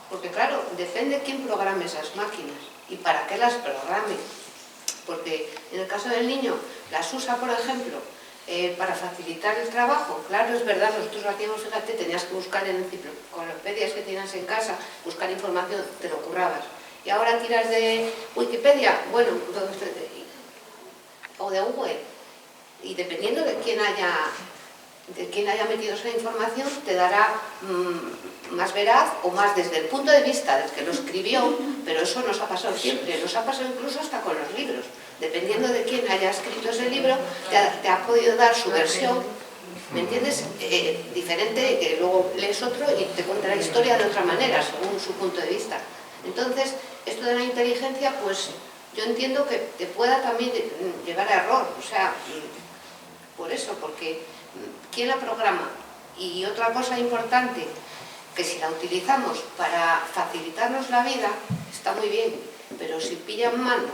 porque claro, depende quién programe esas máquinas y para qué las programe, porque en el caso del niño las usa, por ejemplo, para facilitar el trabajo. Claro, es verdad, nosotros lo hacíamos, fíjate, tenías que buscar en enciclopedias que tenías en casa, buscar información, te lo currabas. Y ahora tiras de Wikipedia, bueno, o de Google, y dependiendo de quién haya metido esa información, te dará más veraz o más desde el punto de vista del que lo escribió, pero eso nos ha pasado siempre, nos ha pasado incluso hasta con los libros. Dependiendo de quién haya escrito ese libro, te ha podido dar su versión, ¿me entiendes? Diferente, que luego lees otro y te cuenta la historia de otra manera, según su punto de vista. Entonces, esto de la inteligencia, pues yo entiendo que te pueda también llevar a error, o sea, por eso, porque ¿quién la programa? Y otra cosa importante, que si la utilizamos para facilitarnos la vida, está muy bien, pero si pillan manos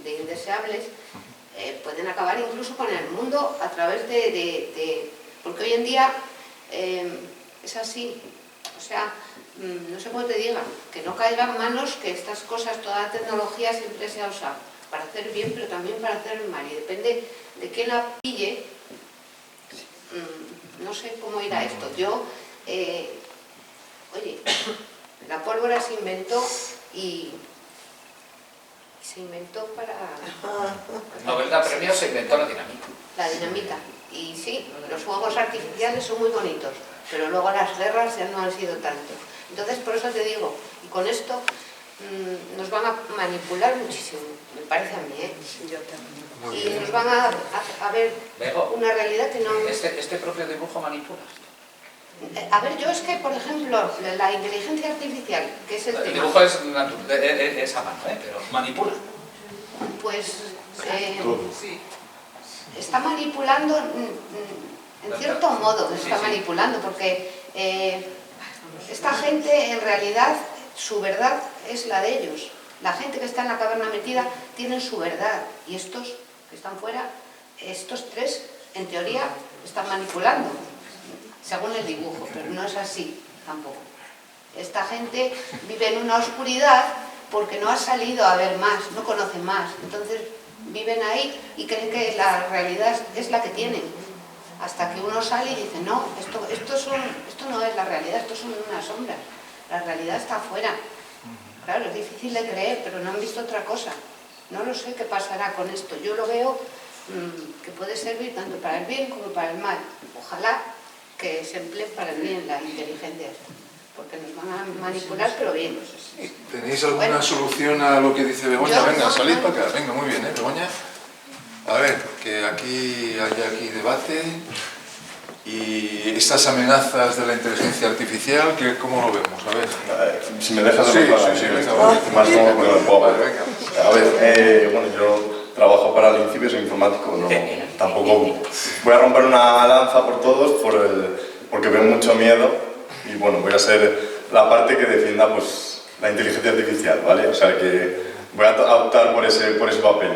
de indeseables, pueden acabar incluso con el mundo a través porque hoy en día es así, o sea, no sé cómo te digan, que no caigan manos, que estas cosas, toda la tecnología siempre se ha usado para hacer bien, pero también para hacer mal, y depende de quién la pille, no sé cómo irá esto. Yo, oye, la pólvora se inventó y se inventó para... Nobel da premio, se inventó la dinamita. La dinamita. Y sí, los fuegos artificiales son muy bonitos, pero luego las guerras ya no han sido tanto. Entonces, por eso te digo, y con esto nos van a manipular muchísimo, me parece a mí, Yo también. Y nos van a ver una realidad que no... ¿Este propio dibujo manipulas? A ver, yo es que, por ejemplo, la inteligencia artificial, que es el tema... El dibujo es a mano, pero manipula. Pues... está manipulando, en cierto modo está manipulando, porque esta gente, en realidad, su verdad es la de ellos. La gente que está en la caverna metida tiene su verdad, y estos que están fuera, estos tres, en teoría, están manipulando, según el dibujo, pero no es así tampoco. Esta gente vive en una oscuridad porque no ha salido a ver más, no conoce más, entonces viven ahí y creen que la realidad es la que tienen, hasta que uno sale y dice, no, esto no es la realidad, esto son unas sombras, la realidad está afuera. Claro, es difícil de creer, pero no han visto otra cosa. No lo sé qué pasará con esto. Yo lo veo que puede servir tanto para el bien como para el mal. Ojalá que se emplee para el bien la inteligencia esta, porque nos van a manipular, pero bien. ¿Tenéis alguna solución a lo que dice Begoña? Venga, salid para acá. Venga, muy bien, Begoña. A ver, que aquí haya debate. Y estas amenazas de la inteligencia artificial, ¿cómo lo vemos? A ver. Si me dejas sí, venga, más cómodo con el pop. Vale, venga. A ver, bueno, yo trabajo para el INCIBE, soy informático, no, tampoco voy a romper una lanza por todos porque veo mucho miedo y bueno, voy a ser la parte que defienda pues la inteligencia artificial, ¿vale? O sea que voy a optar por ese papel.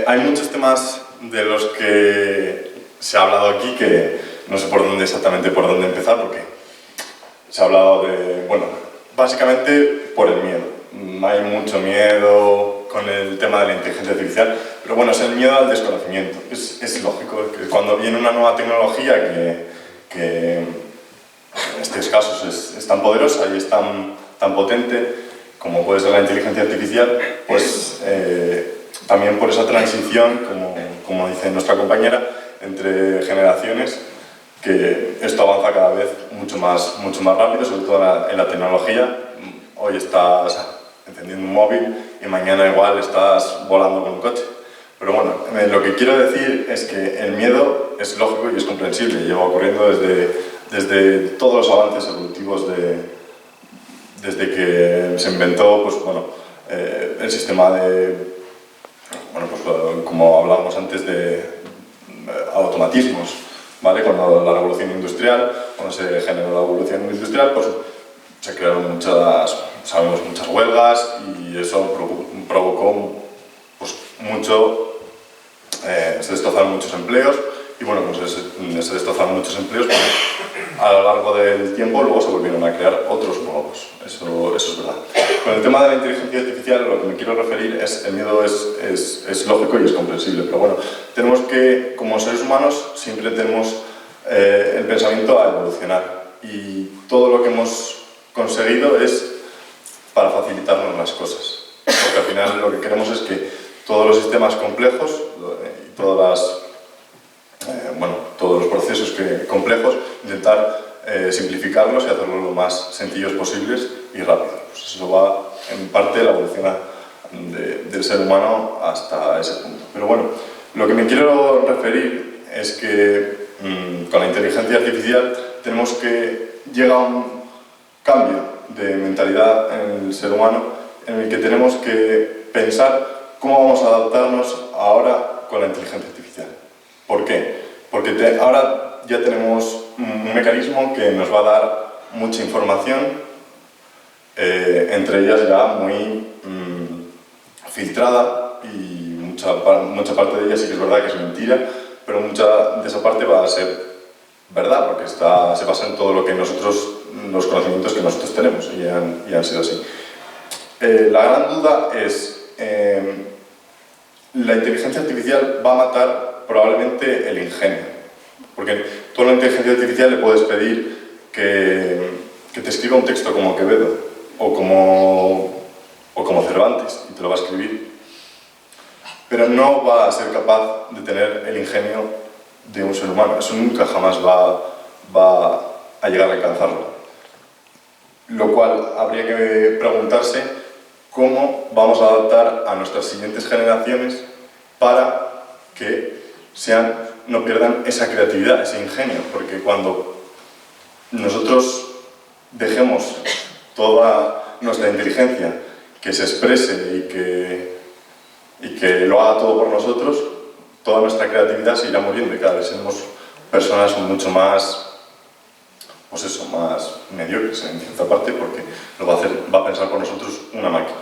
Hay muchos temas de los que se ha hablado aquí que no sé exactamente por dónde empezar, porque se ha hablado de, bueno, básicamente por el miedo. Hay mucho miedo con el tema de la inteligencia artificial, pero bueno, es el miedo al desconocimiento. Es lógico que cuando viene una nueva tecnología que en estos casos es tan poderosa y es tan potente como puede ser la inteligencia artificial, pues también por esa transición, como dice nuestra compañera, entre generaciones, que esto avanza cada vez mucho más rápido, sobre todo en la tecnología. Hoy estás encendiendo un móvil y mañana igual estás volando con un coche. Pero bueno, lo que quiero decir es que el miedo es lógico y es comprensible, lleva ocurriendo desde desde todos los avances evolutivos desde que se inventó pues, bueno, el sistema de, bueno, pues, como hablábamos antes, de automatismos, ¿vale? Cuando la revolución industrial, cuando se generó la revolución industrial, pues se crearon muchas huelgas y eso provocó pues, se destrozaron muchos empleos y bueno, pues se destrozaron muchos empleos, pero a lo largo del tiempo luego se volvieron a crear otros nuevos, eso es verdad. Con el tema de la inteligencia artificial, lo que me quiero referir es, el miedo es lógico y es comprensible, pero bueno, tenemos que, como seres humanos, siempre tenemos el pensamiento a evolucionar y todo lo que hemos conseguido es para facilitarnos las cosas, porque al final lo que queremos es que todos los sistemas complejos y todos los procesos complejos, intentar simplificarlos y hacerlos lo más sencillos posibles y rápidos. Pues eso va en parte de la evolución del ser humano hasta ese punto. Pero bueno, lo que me quiero referir es que con la inteligencia artificial tenemos que llegar a un cambio de mentalidad en el ser humano en el que tenemos que pensar cómo vamos a adaptarnos ahora con la inteligencia artificial. ¿Por qué? Porque ahora ya tenemos un mecanismo que nos va a dar mucha información, entre ellas ya muy filtrada y mucha parte de ella sí que es verdad que es mentira, pero mucha de esa parte va a ser verdad, porque se basa en todo lo que los conocimientos que nosotros tenemos y han sido así. La gran duda es, la inteligencia artificial va a matar probablemente el ingenio, porque tú a la inteligencia artificial le puedes pedir que te escriba un texto como Quevedo o como Cervantes y te lo va a escribir, pero no va a ser capaz de tener el ingenio de un ser humano. Eso nunca jamás va a llegar a alcanzarlo, lo cual habría que preguntarse cómo vamos a adaptar a nuestras siguientes generaciones para que no pierdan esa creatividad, ese ingenio, porque cuando nosotros dejemos toda nuestra inteligencia que se exprese y que lo haga todo por nosotros, toda nuestra creatividad se irá muriendo y cada vez seremos personas mucho más, pues eso, más mediocres en cierta parte, porque lo va a pensar por nosotros una máquina.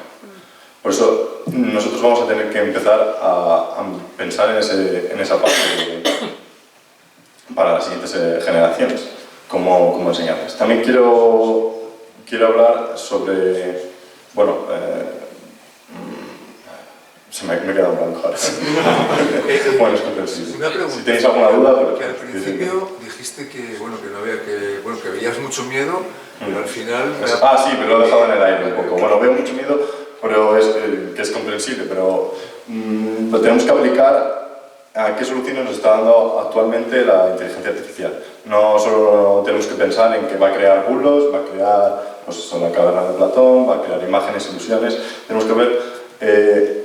Por eso nosotros vamos a tener que empezar a pensar en esa parte para las siguientes generaciones, cómo enseñarles. También quiero hablar sobre, bueno, me he quedado en blanco ahora. Bueno, es comprensible. Una pregunta. Si tenéis alguna duda, pero que al principio dijiste que veías mucho miedo, pero al final... Sí, me lo he dejado en el aire un poco. Bueno, veo mucho miedo, pero que es comprensible, pero lo tenemos que aplicar a qué soluciones nos está dando actualmente la inteligencia artificial. No solo tenemos que pensar en que va a crear bulos, va a crear pues, la caverna de Platón, va a crear imágenes, ilusiones. Tenemos que ver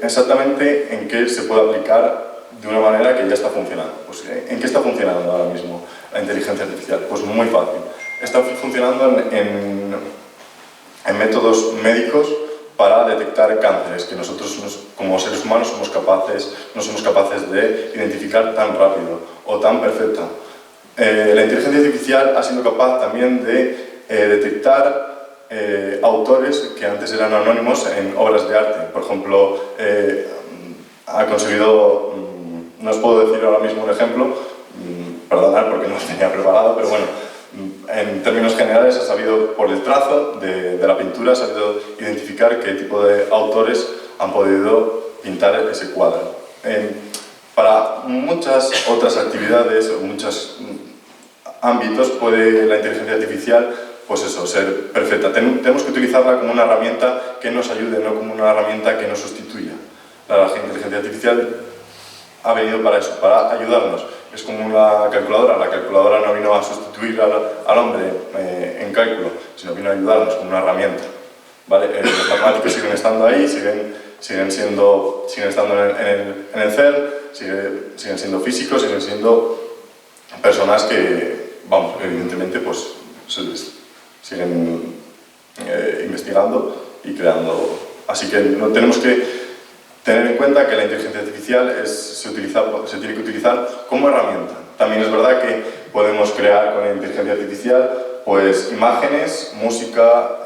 exactamente en qué se puede aplicar de una manera que ya está funcionando. Pues, ¿en qué está funcionando ahora mismo la inteligencia artificial? Pues muy fácil. Está funcionando en métodos médicos para detectar cánceres que nosotros como seres humanos no somos capaces de identificar tan rápido o tan perfecta. La inteligencia artificial ha sido capaz también de detectar autores que antes eran anónimos en obras de arte. Por ejemplo, ha conseguido, no os puedo decir ahora mismo un ejemplo, perdonad porque no lo tenía preparado, pero bueno, en términos generales ha sabido, por el trazo de la pintura, ha sabido identificar qué tipo de autores han podido pintar ese cuadro. Para muchas otras actividades o muchos ámbitos puede la inteligencia artificial pues eso, ser perfecta. Tenemos que utilizarla como una herramienta que nos ayude, no como una herramienta que nos sustituya. La inteligencia artificial ha venido para eso, para ayudarnos. Es como la calculadora no vino a sustituir al hombre en cálculo, sino vino a ayudarnos como una herramienta. ¿Vale? Los matemáticos siguen estando ahí, siguen estando en el CERN, siguen siendo físicos, siguen siendo personas que vamos, evidentemente pues se les siguen investigando y creando. Así que no tenemos que tener en cuenta que la inteligencia artificial se tiene que utilizar como herramienta. También es verdad que podemos crear con la inteligencia artificial pues imágenes, música,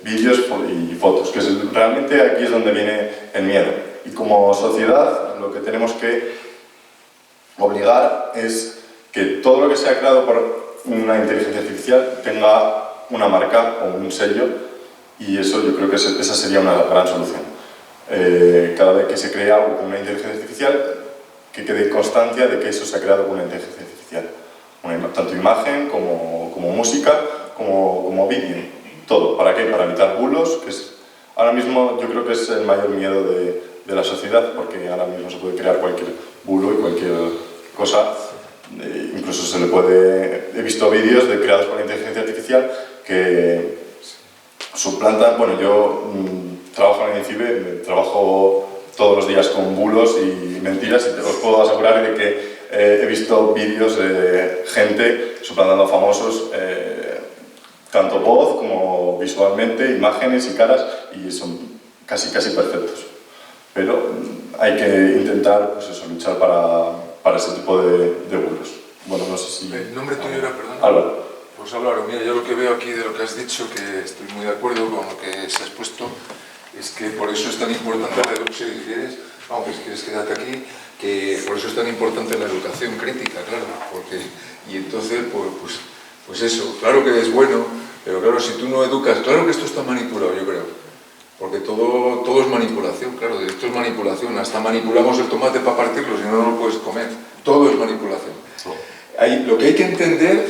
vídeos y fotos, que realmente aquí es donde viene el miedo. Y como sociedad lo que tenemos que obligar es que todo lo que sea creado por una inteligencia artificial tenga una marca o un sello, y eso yo creo que esa sería una gran solución. Cada vez que se cree algo con una inteligencia artificial, que quede constancia de que eso se ha creado con una inteligencia artificial. Tanto imagen como música, como vídeo, todo. ¿Para qué? Para evitar bulos, que ahora mismo yo creo que es el mayor miedo de la sociedad, porque ahora mismo se puede crear cualquier bulo y cualquier cosa. Incluso se le puede... He visto vídeos creados por la inteligencia artificial que suplantan... Bueno, yo trabajo en el INCIBE, trabajo todos los días con bulos y mentiras, y os puedo asegurar de que he visto vídeos de gente suplantando a famosos, tanto voz como visualmente, imágenes y caras, y son casi perfectos. Pero hay que intentar pues eso, luchar para ese tipo de bulos. Bueno, no sé si... ¿El nombre tuyo era, perdón? Álvaro. Pues Álvaro, mira, yo lo que veo aquí de lo que has dicho, que estoy muy de acuerdo con lo que se ha expuesto, es que por eso es tan importante la educación, si quieres, vamos, si quieres quedarte aquí, que por eso es tan importante la educación crítica, claro, porque, y entonces, pues eso, claro que es bueno, pero claro, si tú no educas, claro que esto está manipulado, yo creo, porque todo es manipulación, claro, esto es manipulación, hasta manipulamos el tomate para partirlo, si no, no lo puedes comer, todo es manipulación. Lo que hay que entender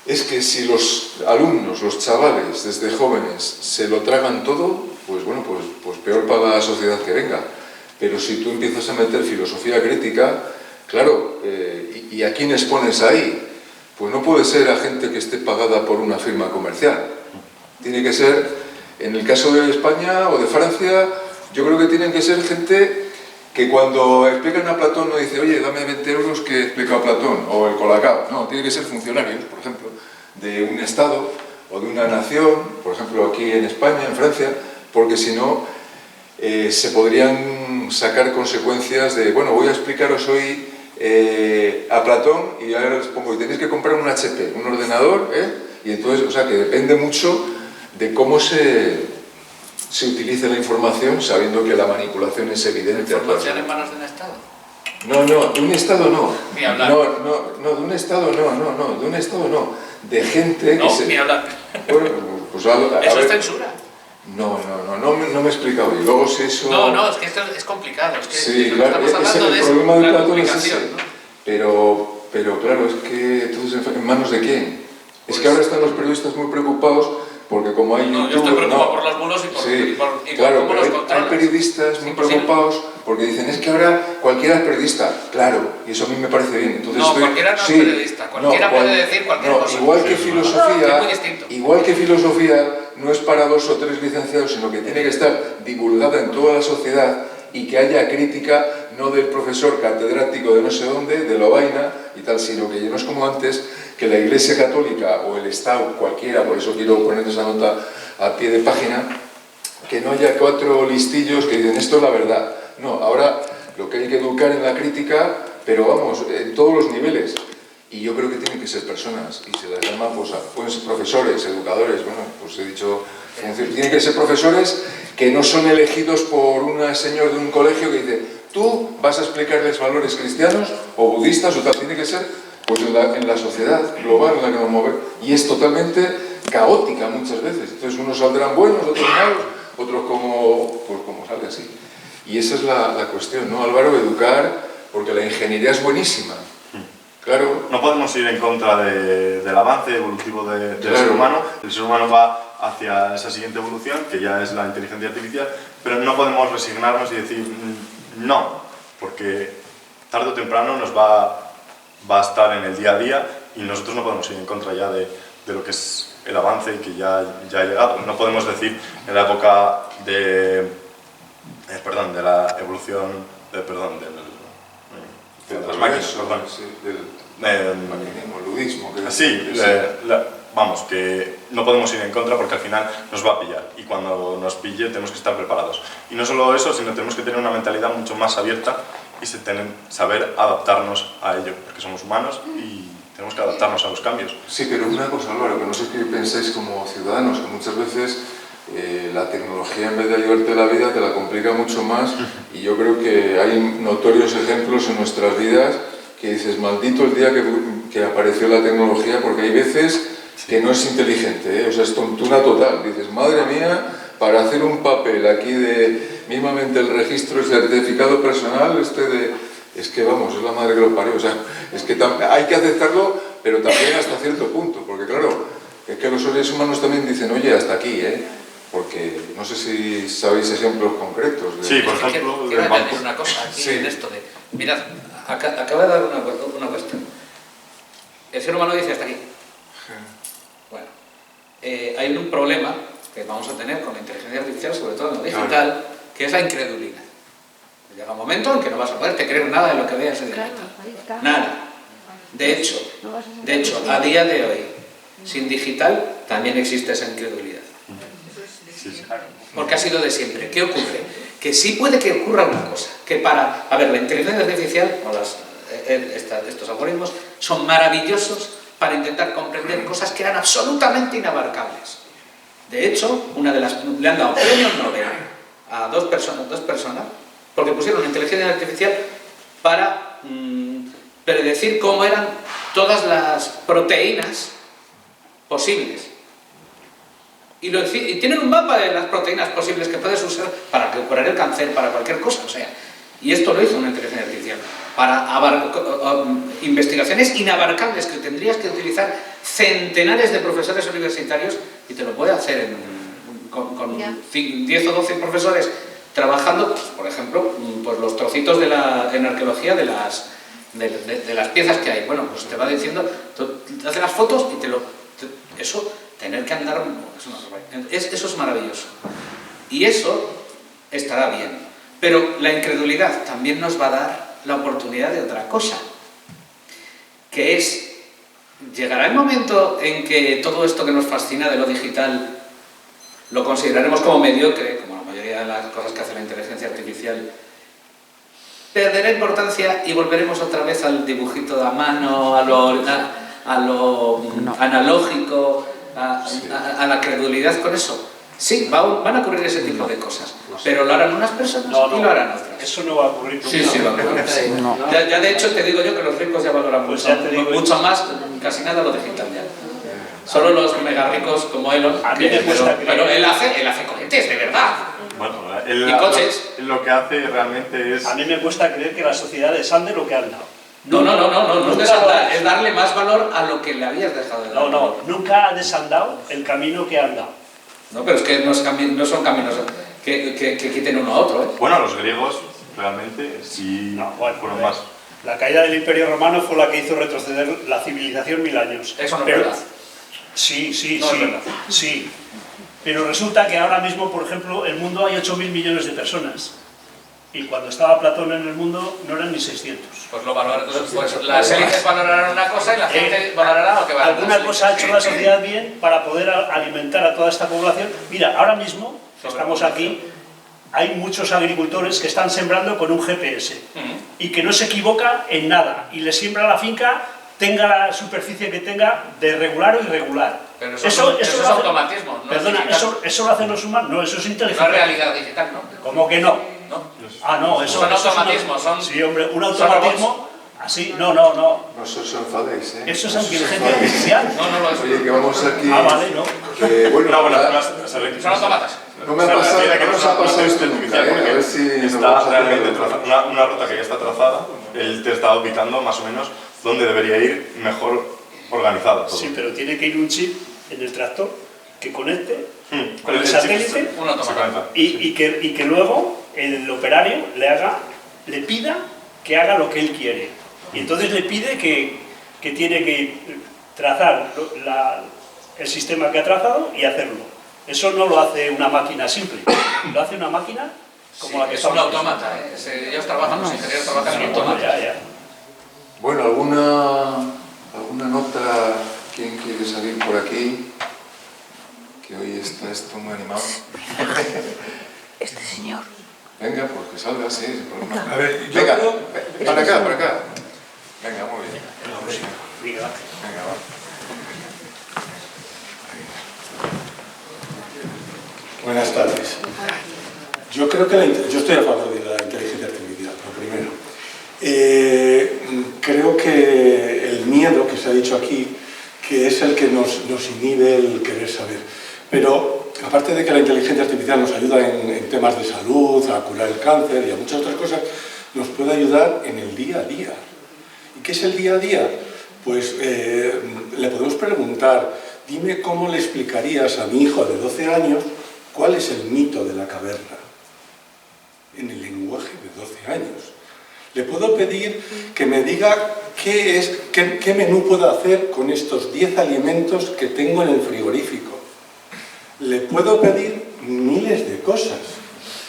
es que si los alumnos, los chavales, desde jóvenes, se lo tragan todo, pues bueno, pues peor para la sociedad que venga. Pero si tú empiezas a meter filosofía crítica, claro, ¿y a quiénes pones ahí? Pues no puede ser a gente que esté pagada por una firma comercial. Tiene que ser, en el caso de España o de Francia, yo creo que tienen que ser gente que cuando explican a Platón no dice, oye, dame 20 euros que he explicado a Platón, o el Colacao. No, tiene que ser funcionarios, por ejemplo, de un Estado o de una nación, por ejemplo, aquí en España, en Francia, porque si no, se podrían sacar consecuencias de, bueno, voy a explicaros hoy a Platón y ahora les pongo, tenéis que comprar un HP, un ordenador, y entonces, o sea, que depende mucho de cómo se utiliza la información, sabiendo que la manipulación es evidente. ¿Información en manos de un Estado? No, de un Estado no. Ni hablar. No, de un Estado no, de un Estado no. De gente que se... ni hablar. Bueno, pues ¿Eso es censura? No me he explicado. Y luego si eso... No, es que esto es complicado. Es que sí, claro, el problema de Platón es ese. ¿No? Pero claro, es que entonces, ¿en manos de quién? Pues, es que ahora están los periodistas muy preocupados porque como hay YouTube... yo estoy preocupado por los bulos y por cómo los controlan. Hay periodistas muy preocupados porque dicen, es que ahora cualquiera es periodista. Claro, y eso a mí me parece bien. Entonces cualquiera no es periodista. Cualquiera puede decir cualquier cosa. Igual que filosofía no es para 2 o 3 licenciados, sino que tiene que estar divulgada en toda la sociedad y que haya crítica, no del profesor catedrático de no sé dónde, de Lovaina y tal, sino que no es como antes, que la Iglesia Católica o el Estado, cualquiera, por eso quiero poner esa nota a pie de página, que no haya 4 listillos que dicen esto es la verdad. No, ahora lo que hay que educar en la crítica, pero vamos, en todos los niveles. Y yo creo que tienen que ser personas, y se las llama, pues, pueden ser profesores, educadores, bueno, pues he dicho, tienen que ser profesores que no son elegidos por un señor de un colegio que dice, tú vas a explicarles valores cristianos o budistas o tal, tiene que ser pues en la sociedad global en la que nos movemos, y es totalmente caótica muchas veces. Entonces unos saldrán buenos, otros malos, otros como sale así. Y esa es la cuestión, ¿no, Álvaro? Educar, porque la ingeniería es buenísima. Claro. No podemos ir en contra del avance evolutivo del ser humano. El ser humano va hacia esa siguiente evolución, que ya es la inteligencia artificial, pero no podemos resignarnos y decir no, porque tarde o temprano nos va a estar en el día a día y nosotros no podemos ir en contra ya de lo que es el avance que ya ha llegado. No podemos decir en la época de la evolución de las máquinas, Maquinismo, ludismo. Sí, vamos, que no podemos ir en contra porque al final nos va a pillar y cuando nos pille tenemos que estar preparados. Y no solo eso, sino tenemos que tener una mentalidad mucho más abierta y saber adaptarnos a ello, porque somos humanos y tenemos que adaptarnos a los cambios. Sí, pero una cosa, Álvaro, que no sé qué pensáis como ciudadanos, que muchas veces la tecnología en vez de ayudarte la vida te la complica mucho más y yo creo que hay notorios ejemplos en nuestras vidas que dices, maldito el día que apareció la tecnología, porque hay veces que no es inteligente, o sea, es tontuna total. Dices, madre mía, para hacer un papel aquí de mismamente el registro y certificado personal, es que vamos, es la madre que lo parió, o sea, es que hay que aceptarlo, pero también hasta cierto punto, porque claro, es que los seres humanos también dicen, oye, hasta aquí, porque no sé si sabéis ejemplos concretos. Sí, por ejemplo, quiero añadir una cosa aquí en esto de, mirad, acaba de dar una cuestión. El ser humano dice hasta aquí. Bueno, hay un problema que vamos a tener con la inteligencia artificial, sobre todo en lo digital, que es la incredulidad. Llega un momento en que no vas a poderte creer nada de lo que veas en digital. Nada. De hecho, a día de hoy, sin digital, también existe esa incredulidad. Porque ha sido de siempre. ¿Qué ocurre? Que sí puede que ocurra una cosa, que a ver, la inteligencia artificial, o estos algoritmos, son maravillosos para intentar comprender cosas que eran absolutamente inabarcables. De hecho, le han dado premios Nobel a dos personas, porque pusieron inteligencia artificial para predecir cómo eran todas las proteínas posibles. Y tienen un mapa de las proteínas posibles que puedes usar para curar el cáncer, para cualquier cosa, o sea. Y esto lo hizo una inteligencia artificial para investigaciones inabarcables que tendrías que utilizar centenares de profesores universitarios y te lo puede hacer con 10 o 12 profesores trabajando, pues, por ejemplo, pues los trocitos en arqueología de las piezas que hay. Bueno, pues te va diciendo, te hace las fotos y eso, tener que andar, eso es maravilloso. Y eso estará bien. Pero la incredulidad también nos va a dar la oportunidad de otra cosa, que es, llegará el momento en que todo esto que nos fascina de lo digital lo consideraremos como mediocre, como la mayoría de las cosas que hace la inteligencia artificial, perderá importancia y volveremos otra vez al dibujito a mano, a lo analógico, a la credulidad con eso. Sí, van a ocurrir ese tipo de cosas, pero lo harán unas personas y lo harán otras. Eso no va a ocurrir. Sí, va a ocurrir. Ya de hecho te digo yo que los ricos ya valoran mucho más, casi nada lo digital ya. Solo los mega ricos como Elon, pero él hace cohetes, de verdad. Bueno, y coches. Lo que hace realmente es... A mí me cuesta creer que la sociedad desande lo que han dado. No es desandar, es darle más valor a lo que le habías dejado de dar. Nunca ha desandado el camino que han dado. No, pero es que no son caminos que quiten uno a otro, Bueno, los griegos realmente sí fueron más. La caída del Imperio Romano fue la que hizo retroceder la civilización 1000 años. Eso no es verdad. Sí. Pero resulta que ahora mismo, por ejemplo, en el mundo hay 8.000 millones de personas. Y cuando estaba Platón en el mundo no eran ni 600. Pues las élites valorarán una cosa y la gente valorará lo que valora. Alguna cosa ha hecho la sociedad bien para poder alimentar a toda esta población. Mira, ahora mismo, estamos aquí, hay muchos agricultores que están sembrando con un GPS y que no se equivoca en nada y le siembra la finca, tenga la superficie que tenga, de regular o irregular. Pero eso es automatismo. Perdona, ¿eso lo hacen los humanos? No, eso es inteligencia. No es realidad digital, ¿no? ¿Cómo que no? No, eso son automatismos. Sí, hombre, un automatismo así, no. No os enfadéis, Eso es inteligencia artificial. No lo es. Oye, que vamos aquí... Vale, no. Son automatas. No nos ha pasado esto nunca, a ver si... Está realmente una ruta que ya está trazada, él te está ubicando más o menos dónde debería ir mejor organizado todo. Sí, pero tiene que ir un chip en el tractor que conecte con el satélite y que luego el operario le pida que haga lo que él quiere. Y entonces le pide que tiene que trazar el sistema que ha trazado y hacerlo. Eso no lo hace una máquina simple, lo hace una máquina como la que es un autómata. Ellos trabajan, los ingenieros trabajan en autómata. Bueno, ¿alguna por aquí, que hoy está esto muy animado. Este señor. Venga, pues que salga, sí. A ver, yo venga, creo... para acá, para acá. Venga, muy bien. Venga, va. Venga, va. Buenas tardes. Yo creo que yo estoy a favor de la inteligencia artificial, lo primero. Creo que el miedo que se ha dicho aquí, que es el que nos inhibe el querer saber. Pero aparte de que la inteligencia artificial nos ayuda en temas de salud, a curar el cáncer y a muchas otras cosas, nos puede ayudar en el día a día. ¿Y qué es el día a día? Pues le podemos preguntar, dime cómo le explicarías a mi hijo de 12 años cuál es el mito de la caverna, en el lenguaje de 12 años. Le puedo pedir que me diga qué menú puedo hacer con estos 10 alimentos que tengo en el frigorífico. Le puedo pedir miles de cosas.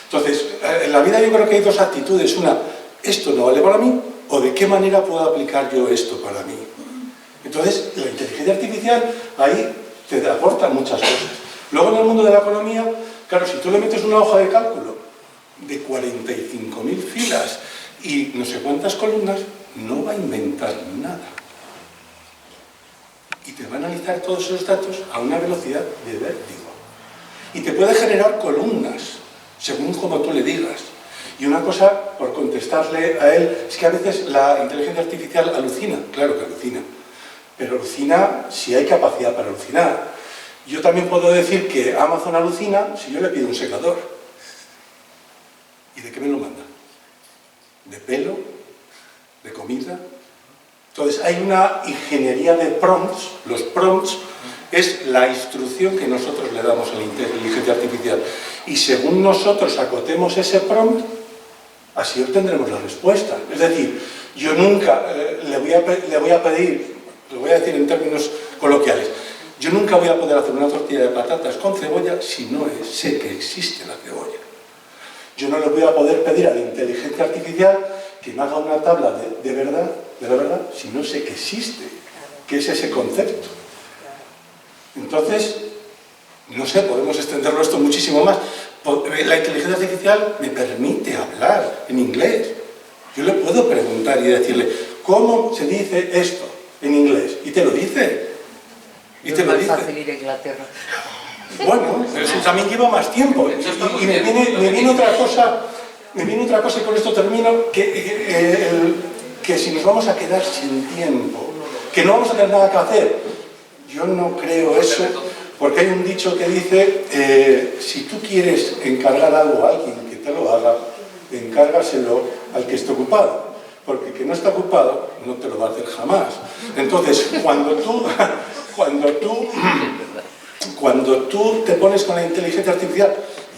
Entonces, en la vida yo creo que hay dos actitudes. Una, esto no vale para mí, o de qué manera puedo aplicar yo esto para mí. Entonces, la inteligencia artificial ahí te aporta muchas cosas. Luego en el mundo de la economía, claro, si tú le metes una hoja de cálculo de 45.000 filas y no sé cuántas columnas, no va a inventar nada. Y te va a analizar todos esos datos a una velocidad de vértigo. Y te puede generar columnas, según como tú le digas. Y una cosa, por contestarle a él, es que a veces la inteligencia artificial alucina. Claro que alucina. Pero alucina si hay capacidad para alucinar. Yo también puedo decir que Amazon alucina si yo le pido un secador. ¿Y de qué me lo manda? ¿De pelo? ¿De comida? Entonces hay una ingeniería de prompts. Los prompts es la instrucción que nosotros le damos a la inteligencia artificial. Y según nosotros acotemos ese prompt, así obtendremos la respuesta. Es decir, yo nunca le voy a pedir, lo voy a decir en términos coloquiales, yo nunca voy a poder hacer una tortilla de patatas con cebolla si no sé que existe la cebolla. Yo no le voy a poder pedir a la inteligencia artificial que me haga una tabla de la verdad, si no sé que existe, que es ese concepto. Entonces, no sé, podemos extenderlo esto muchísimo más. La inteligencia artificial me permite hablar en inglés. Yo le puedo preguntar y decirle, ¿cómo se dice esto en inglés? Y te lo dice. Y te lo dice. Es más fácil ir a Inglaterra. Bueno, pero eso también lleva más tiempo. Y me viene otra cosa, y con esto termino, que si nos vamos a quedar sin tiempo, que no vamos a tener nada que hacer. Yo no creo eso, porque hay un dicho que dice, si tú quieres encargar algo a alguien que te lo haga, encárgaselo al que esté ocupado, porque el que no está ocupado no te lo va a hacer jamás. Entonces, cuando tú te pones con la inteligencia artificial,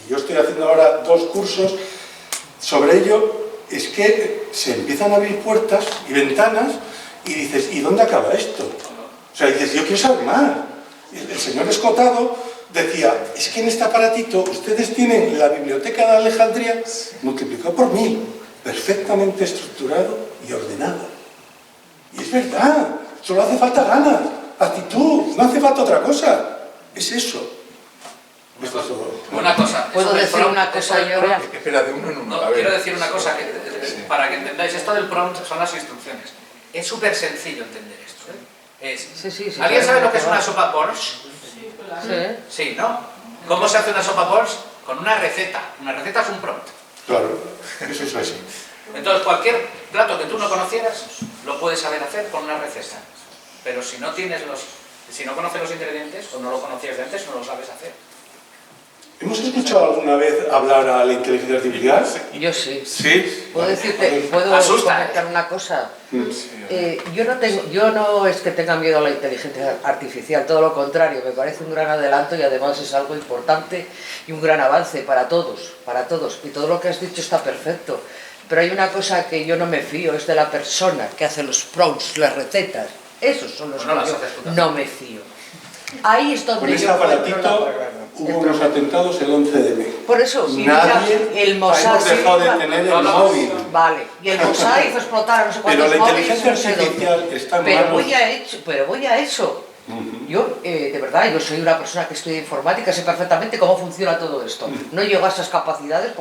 y yo estoy haciendo ahora 2 cursos sobre ello, es que se empiezan a abrir puertas y ventanas y dices, ¿y dónde acaba esto? O sea, dices, yo quiero saber más. El señor Escotado decía, es que en este aparatito ustedes tienen la biblioteca de Alejandría multiplicado por 1000, perfectamente estructurado y ordenado. Y es verdad, solo hace falta ganas, actitud, no hace falta otra cosa. Es eso. Una cosa. ¿Puedo decir una cosa yo? Espera, de uno en uno. No, quiero decir una cosa, para que entendáis, esto del prompt son las instrucciones. Es súper sencillo entender esto. Sí, ¿Alguien sabe lo que es una sopa Borscht? Sí. Sí, ¿no? ¿Cómo se hace una sopa Borscht? Con una receta. Una receta es un prompt. Claro, eso es así. Entonces, cualquier plato que tú no conocieras, lo puedes saber hacer con una receta. Pero si no conoces los ingredientes, o no lo conocías de antes, no lo sabes hacer. ¿Hemos escuchado alguna vez hablar a la inteligencia artificial? Yo sí. ¿Sí? ¿Puedo decirte, puedo comentar una cosa? Yo no es que tenga miedo a la inteligencia artificial, todo lo contrario, me parece un gran adelanto y además es algo importante y un gran avance para todos, y todo lo que has dicho está perfecto. Pero hay una cosa que yo no me fío, es de la persona que hace los prompts, las recetas. Esos son los que yo no me fío. Ahí es donde con ese aparatito hubo unos atentados el 11M. Por eso, nadie el Mossad hemos dejado de tener el móvil. Vale, y el Mossad hizo explotar a no sé cuántos móviles. Pero la móviles, inteligencia artificial está en manos. Pero voy a eso. Yo, de verdad, yo soy una persona que estudia informática, sé perfectamente cómo funciona todo esto. No llego a esas capacidades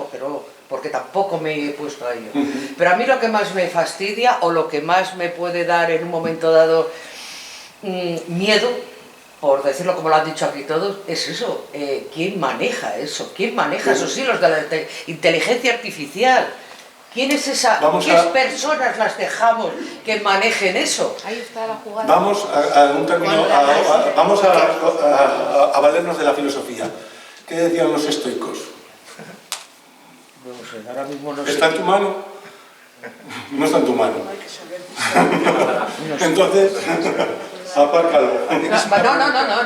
porque tampoco me he puesto a ello. Pero a mí lo que más me fastidia o lo que más me puede dar en un momento dado miedo, por decirlo como lo han dicho aquí todos, es eso. ¿Quién maneja eso? ¿Quién maneja esos hilos de la inteligencia artificial? ¿Quién es esa? ¿Qué personas las dejamos que manejen eso? Ahí está la jugada. Vamos a un término, vamos a valernos de la filosofía. ¿Qué decían los estoicos? No sé, ahora mismo no sé. ¿Está en tu mano? No está en tu mano. Entonces, apárcalo.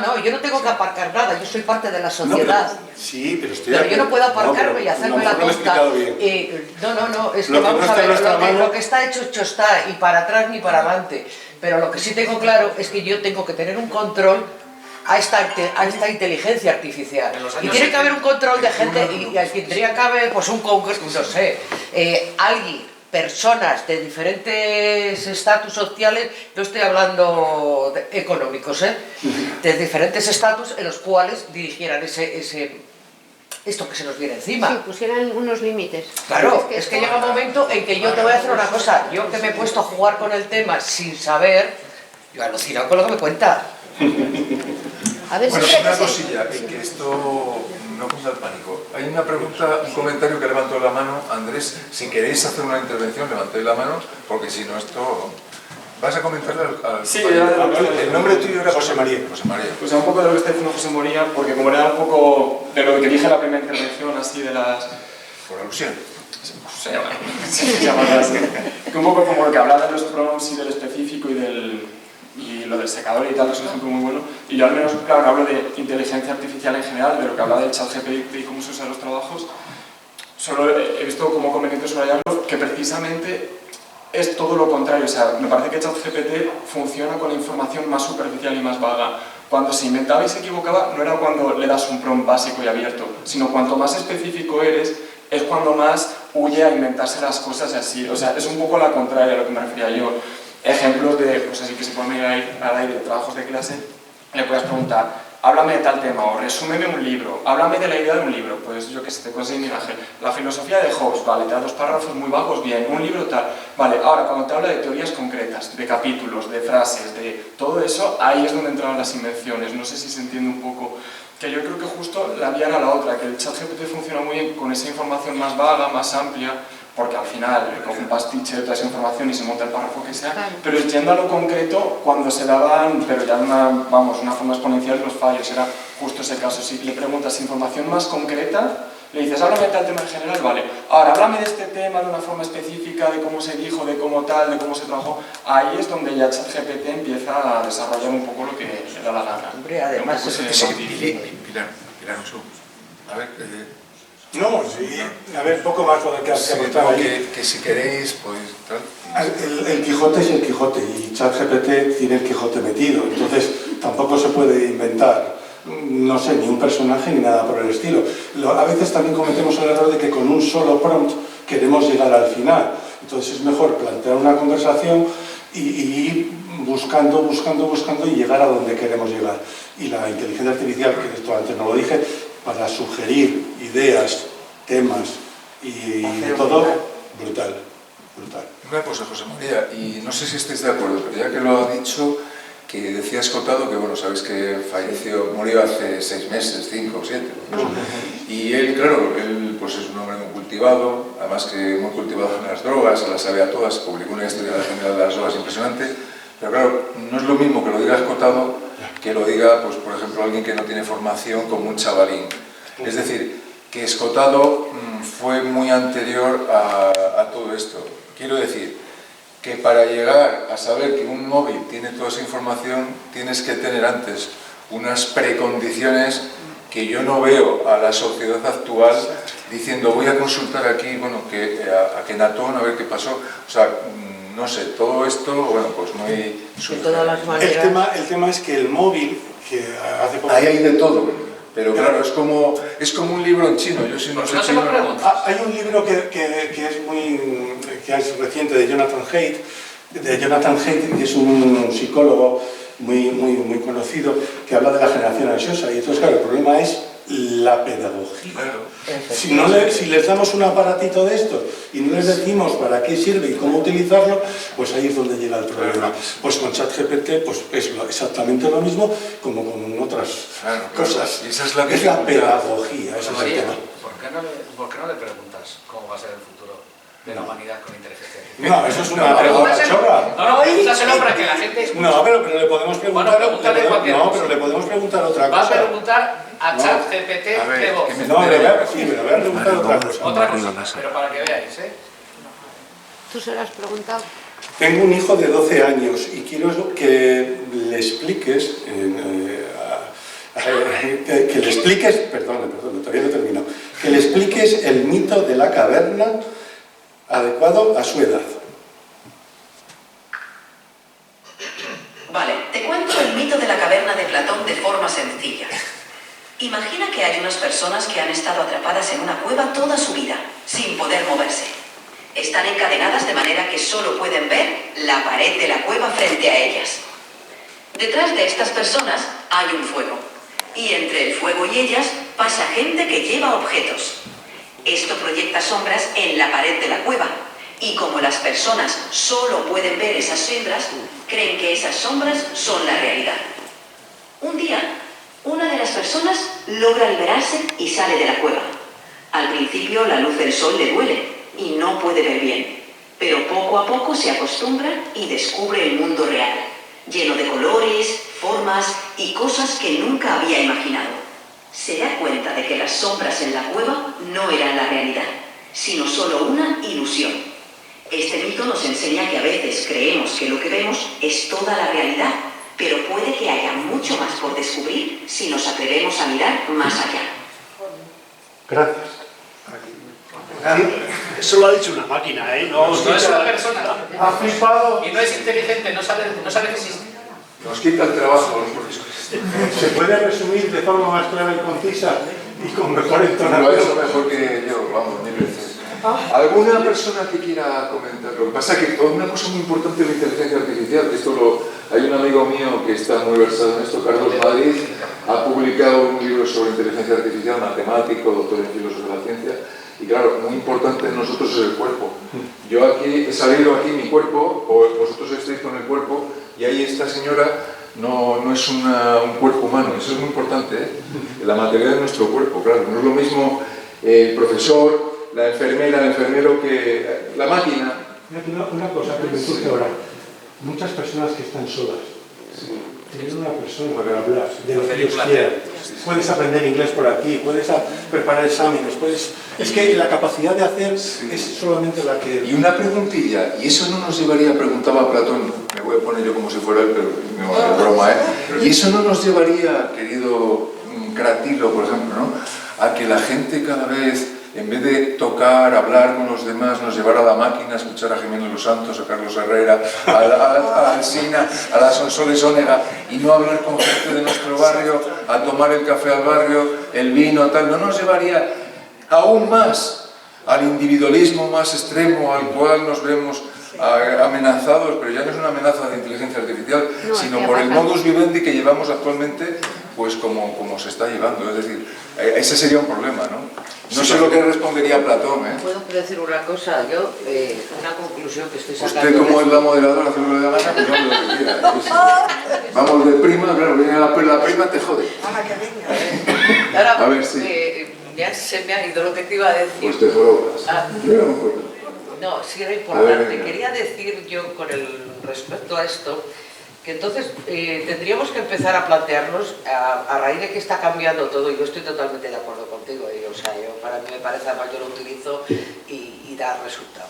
No, yo no tengo que aparcar nada, yo soy parte de la sociedad. Sí, pero yo no puedo aparcarme y hacerme la tonta. Es que vamos a ver, lo que está hecho está, y para atrás ni para adelante. Pero lo que sí tengo claro es que yo tengo que tener un control a esta inteligencia artificial. Y tiene que haber un control de gente, y tendría que haber pues un congreso, no sé, personas de diferentes estatus sociales, no estoy hablando económicos, de diferentes estatus en los cuales dirigieran esto que se nos viene encima. Sí, pusieran unos límites. Claro, es que llega un momento en que yo te voy a hacer una cosa, yo que me he puesto a jugar con el tema sin saber, yo he alucinado con lo que me cuenta. A ver, bueno, una cosilla, en que esto no ponga el pánico. Hay una pregunta, un comentario que levantó la mano. Andrés, si queréis hacer una intervención, levantéis la mano, porque si no esto... ¿Vas a comentarle al sí, el nombre tuyo era José María. José María. Pues un poco de lo que está diciendo José María, porque como era un poco de lo que dije en la primera intervención, así de las... Por alusión. Se llama que un poco como lo que hablaba de los prompts y del específico y lo del secador y tal, es un ejemplo muy bueno. Y yo al menos, claro, hablo de inteligencia artificial en general, de lo que habla del ChatGPT y cómo se usa en los trabajos. Solo he visto como conveniente subrayarlo que precisamente es todo lo contrario. O sea, me parece que ChatGPT funciona con la información más superficial y más vaga. Cuando se inventaba y se equivocaba, no era cuando le das un prompt básico y abierto, sino cuanto más específico eres, es cuando más huye a inventarse las cosas así. O sea, es un poco la contraria a lo que me refería yo. Ejemplos de, pues así que se ponen al aire, de trabajos de clase, le puedes preguntar, háblame de tal tema, o resúmeme un libro, háblame de la idea de un libro, pues yo que sé, te consigo mi imagen. La filosofía de Hobbes, vale, te da 2 párrafos muy vagos, bien, un libro tal. Vale, ahora cuando te habla de teorías concretas, de capítulos, de frases, de todo eso, ahí es donde entraban las invenciones. No sé si se entiende un poco, que yo creo que justo la vía era la otra, que el ChatGPT funciona muy bien con esa información más vaga, más amplia, porque al final coge un pastiche de toda esa información y se monta el párrafo que sea, pero yendo a lo concreto, cuando se daban, pero ya de una forma exponencial, los fallos, era justo ese caso. Si le preguntas información más concreta, le dices, háblame de tal tema en general, vale, ahora háblame de este tema de una forma específica, de cómo se dijo, de cómo tal, de cómo se trabajó, ahí es donde ya ChatGPT empieza a desarrollar un poco lo que le da la gana. Hombre, además... Pilar, un segundo. A ver... No, sí, a ver, poco más lo que aportaba ahí. Que si queréis, pues... El Quijote es el Quijote y ChatGPT tiene el Quijote metido, entonces tampoco se puede inventar, no sé, ni un personaje ni nada por el estilo. A veces también cometemos el error de que con un solo prompt queremos llegar al final, entonces es mejor plantear una conversación y ir buscando y llegar a donde queremos llegar. Y la inteligencia artificial, que esto antes no lo dije, para sugerir ideas, temas y todo, brutal. Una cosa, José María, y no sé si estáis de acuerdo, pero ya que lo ha dicho, que decía Escotado, que bueno, sabéis que murió hace 6 meses, 5 o 7. Y él, claro, pues es un hombre muy cultivado, además que muy cultivado en las drogas, se las sabe a todas, publicó una historia general de las drogas impresionante, pero claro, no es lo mismo que lo diga Escotado que lo diga, pues por ejemplo, alguien que no tiene formación como un chavalín. Es decir, que Escotado fue muy anterior a todo esto. Quiero decir que para llegar a saber que un móvil tiene toda esa información, tienes que tener antes unas precondiciones que yo no veo a la sociedad actual diciendo voy a consultar aquí, bueno, a Kenatón a ver qué pasó. O sea, no sé, todo esto, bueno, pues no hay... De todas las maneras... El tema es que el móvil, que hace poco... Ahí hay de todo, pero claro, es como un libro en chino. Yo si no sé chino... Hay un libro que es reciente, de Jonathan Haidt, que es un psicólogo muy conocido, que habla de la generación ansiosa. Y entonces, claro, el problema es la pedagogía. Claro. Si les damos un aparatito de estos y no les decimos para qué sirve y cómo utilizarlo, pues ahí es donde llega el problema. Pues con ChatGPT pues es exactamente lo mismo como con otras cosas. Y esa es la pedagogía, ese es el tema. ¿Por qué no le preguntas cómo va a ser el futuro de la humanidad con inteligencia artificial? No, eso es una pregunta chorra. No, pregúntaselo para que la gente escuche. No, pero le podemos preguntar... Bueno, pregúntale cualquier cosa. pero le podemos preguntar otra cosa. Va a preguntar a ChatGPT de voz. No, le voy a preguntar otra cosa. Otra cosa, pero para que veáis, ¿eh? ¿Tú se lo has preguntado? Tengo un hijo de 12 años y quiero que le expliques... perdón, todavía no he terminado. Que le expliques el mito de la caverna adecuado a su edad. Vale, te cuento el mito de la caverna de Platón de forma sencilla. Imagina que hay unas personas que han estado atrapadas en una cueva toda su vida, sin poder moverse. Están encadenadas de manera que solo pueden ver la pared de la cueva frente a ellas. Detrás de estas personas hay un fuego, y entre el fuego y ellas pasa gente que lleva objetos. Esto proyecta sombras en la pared de la cueva, y como las personas solo pueden ver esas sombras, creen que esas sombras son la realidad. Un día, una de las personas logra liberarse y sale de la cueva. Al principio la luz del sol le duele y no puede ver bien, pero poco a poco se acostumbra y descubre el mundo real, lleno de colores, formas y cosas que nunca había imaginado. Se da cuenta de que las sombras en la cueva no eran la realidad, sino solo una ilusión. Este mito nos enseña que a veces creemos que lo que vemos es toda la realidad, pero puede que haya mucho más por descubrir si nos atrevemos a mirar más allá. Gracias. Eso lo ha dicho una máquina, ¿eh? No es una persona. Ha flipado. Y no es inteligente, no sabe que existe. Nos quita el trabajo. ¿Se puede resumir de forma más clara y concisa y con mejor Lo entonación? ha hecho mejor que yo, vamos, mil veces. ¿Alguna persona que quiera comentar? Lo que pasa es que una cosa muy importante de la inteligencia artificial, hay un amigo mío que está muy versado en esto, Carlos Madrid, ha publicado un libro sobre inteligencia artificial, matemático, doctor en filosofía de la ciencia, y claro, muy importante en nosotros es el cuerpo. Yo aquí, he salido aquí mi cuerpo, o vosotros estáis con el cuerpo, y ahí esta señora no es un cuerpo humano, eso es muy importante, ¿eh? La materia de nuestro cuerpo, claro, no es lo mismo el profesor, la enfermera, el enfermero que la máquina. Una cosa que me surge ahora, muchas personas que están solas, tienen una persona para hablar de lo que ellos quieran. Puedes aprender inglés por aquí, puedes preparar exámenes, es que la capacidad de hacer es solamente la que... Y una preguntilla, y eso no nos llevaría, preguntaba Platón, me voy a poner yo como si fuera él, pero no es broma, ¿eh? Y eso no nos llevaría, querido Cratilo, por ejemplo, ¿no?, a que la gente cada vez, en vez de tocar, hablar con los demás, nos llevara a la máquina, a escuchar a Jiménez Los Santos, a Carlos Herrera, a Alsina, a la Sonsoles Onega, y no hablar con gente de nuestro barrio, a tomar el café al barrio, el vino, tal, no nos llevaría aún más al individualismo más extremo al cual nos vemos amenazados, pero ya no es una amenaza de inteligencia artificial, sino por el modus vivendi que llevamos actualmente, pues como se está llevando, es decir, ese sería un problema, ¿no? No sé lo que respondería Platón, ¿eh? ¿Puedo decir una cosa? Yo, una conclusión que estoy sacando... Usted, como es la moderadora, hace lo que le da gana, pues no lo que quiera. Vamos de prima, claro, viene la prima, te jode. Ahora, a ver, sí. Se me ha ido lo que te iba a decir. Pues te jodas. No, sí era importante. Quería decir yo, respecto a esto, que entonces tendríamos que empezar a plantearnos, a raíz de que está cambiando todo, y yo estoy totalmente de acuerdo contigo, o sea, para mí me parece, además yo lo utilizo y da resultado.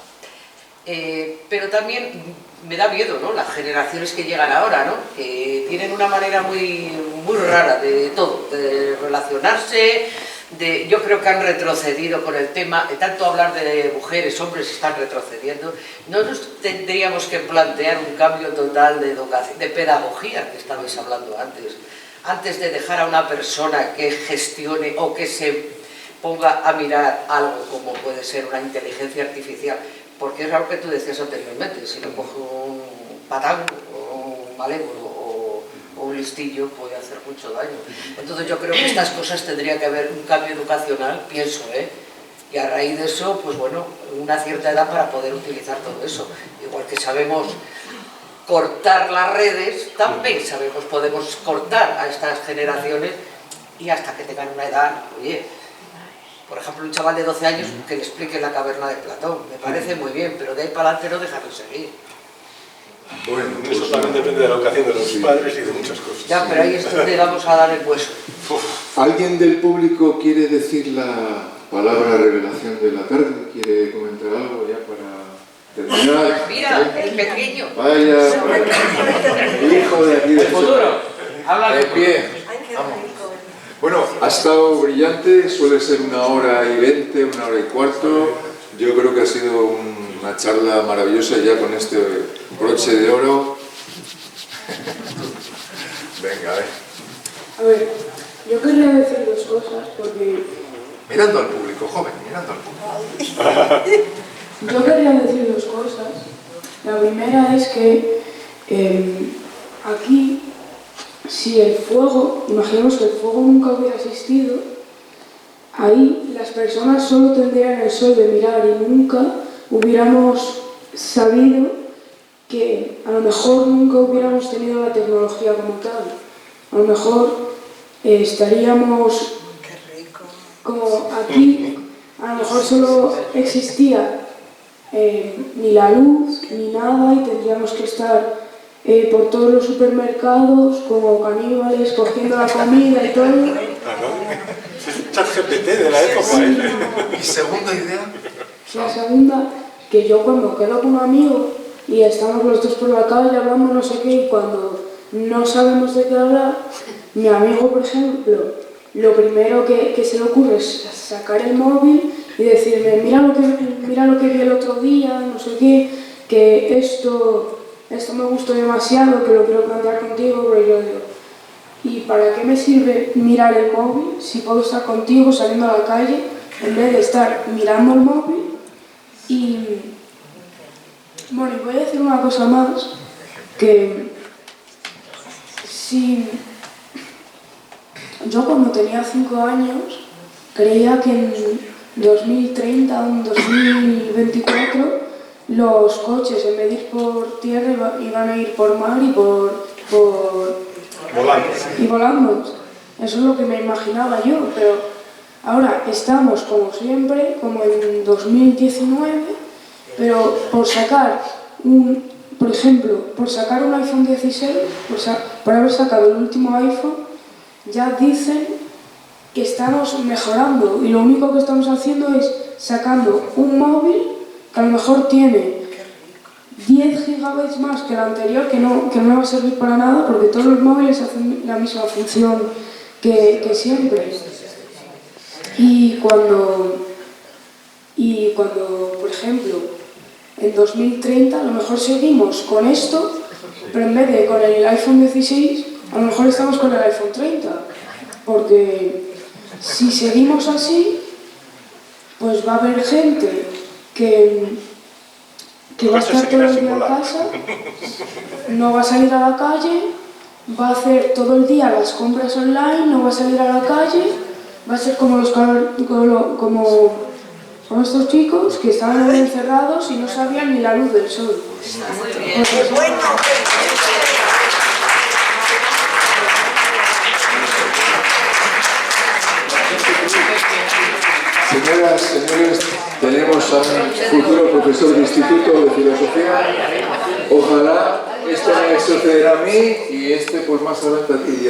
Pero también me da miedo, ¿no?, las generaciones que llegan ahora, ¿no?, que tienen una manera muy rara de todo, de relacionarse, yo creo que han retrocedido con el tema, tanto hablar de mujeres, hombres están retrocediendo. No nos tendríamos que plantear un cambio total de educación, de pedagogía, que estabais hablando antes de dejar a una persona que gestione o que se ponga a mirar algo como puede ser una inteligencia artificial, porque es algo que tú decías anteriormente, si lo coge un patán o un malévolo o un listillo puede hacer mucho daño. Entonces yo creo que estas cosas tendría que haber un cambio educacional, pienso, y a raíz de eso, pues bueno, una cierta edad para poder utilizar todo eso. Igual que sabemos cortar las redes, también podemos cortar a estas generaciones y hasta que tengan una edad, oye, por ejemplo, un chaval de 12 años que le explique la caverna de Platón, me parece muy bien, pero de ahí para adelante no dejarlo seguir. Bueno, pues eso también depende de la educación de los padres y de muchas cosas. Ya, pero ahí es donde vamos a dar el hueso. ¿Alguien del público quiere decir la palabra revelación de la tarde? ¿Quiere comentar algo ya para terminar? Mira, el pequeño. Vaya, el hijo de aquí del futuro. Habla de pie. Vamos. Bueno, ha estado brillante, suele ser 1h20, 1h15. Yo creo que ha sido una charla maravillosa ya con este broche de oro. Venga, a ver. A ver, yo quería decir dos cosas porque... Mirando al público, joven, mirando al público. Yo quería decir dos cosas. La primera es que aquí, si el fuego, imaginemos que el fuego nunca hubiera existido, ahí las personas solo tendrían el sol de mirar y nunca hubiéramos sabido que a lo mejor nunca hubiéramos tenido la tecnología como tal. A lo mejor estaríamos como aquí, a lo mejor solo existía ni la luz ni nada y tendríamos que estar por todos los supermercados como caníbales cogiendo la comida y todo. Es ChatGPT de la época. ¿Y segunda idea? La segunda, que yo cuando quedo con un amigo y estamos los dos por la calle hablando no sé qué y cuando no sabemos de qué hablar, mi amigo, por ejemplo, lo primero que se le ocurre es sacar el móvil y decirme mira lo que vi el otro día, no sé qué, que esto me gustó demasiado, que lo quiero plantear contigo, pero yo digo, ¿y para qué me sirve mirar el móvil si puedo estar contigo saliendo a la calle en vez de estar mirando el móvil? Y bueno, y voy a decir una cosa más, que si yo cuando tenía 5 años creía que en 2030 o en 2024 los coches en vez de ir por tierra iban a ir por mar y volando. Eso es lo que me imaginaba yo, pero ahora estamos como siempre, como en 2019, pero por sacar por ejemplo, por sacar un iPhone 16, por haber sacado el último iPhone, ya dicen que estamos mejorando y lo único que estamos haciendo es sacando un móvil que a lo mejor tiene 10 gigabytes más que el anterior, que no va a servir para nada porque todos los móviles hacen la misma función que siempre. Y cuando, por ejemplo, en 2030 a lo mejor seguimos con esto, pero en vez de con el iPhone 16, a lo mejor estamos con el iPhone 30. Porque si seguimos así, pues va a haber gente que va a estar todo el día en casa, no va a salir a la calle, va a hacer todo el día las compras online, no va a salir a la calle, va a ser como como estos chicos que estaban encerrados y no sabían ni la luz del sol. Pues bueno. Señoras, señores, tenemos a un futuro profesor de instituto de filosofía. Ojalá esto me sucediera a mí y pues más adelante a ti.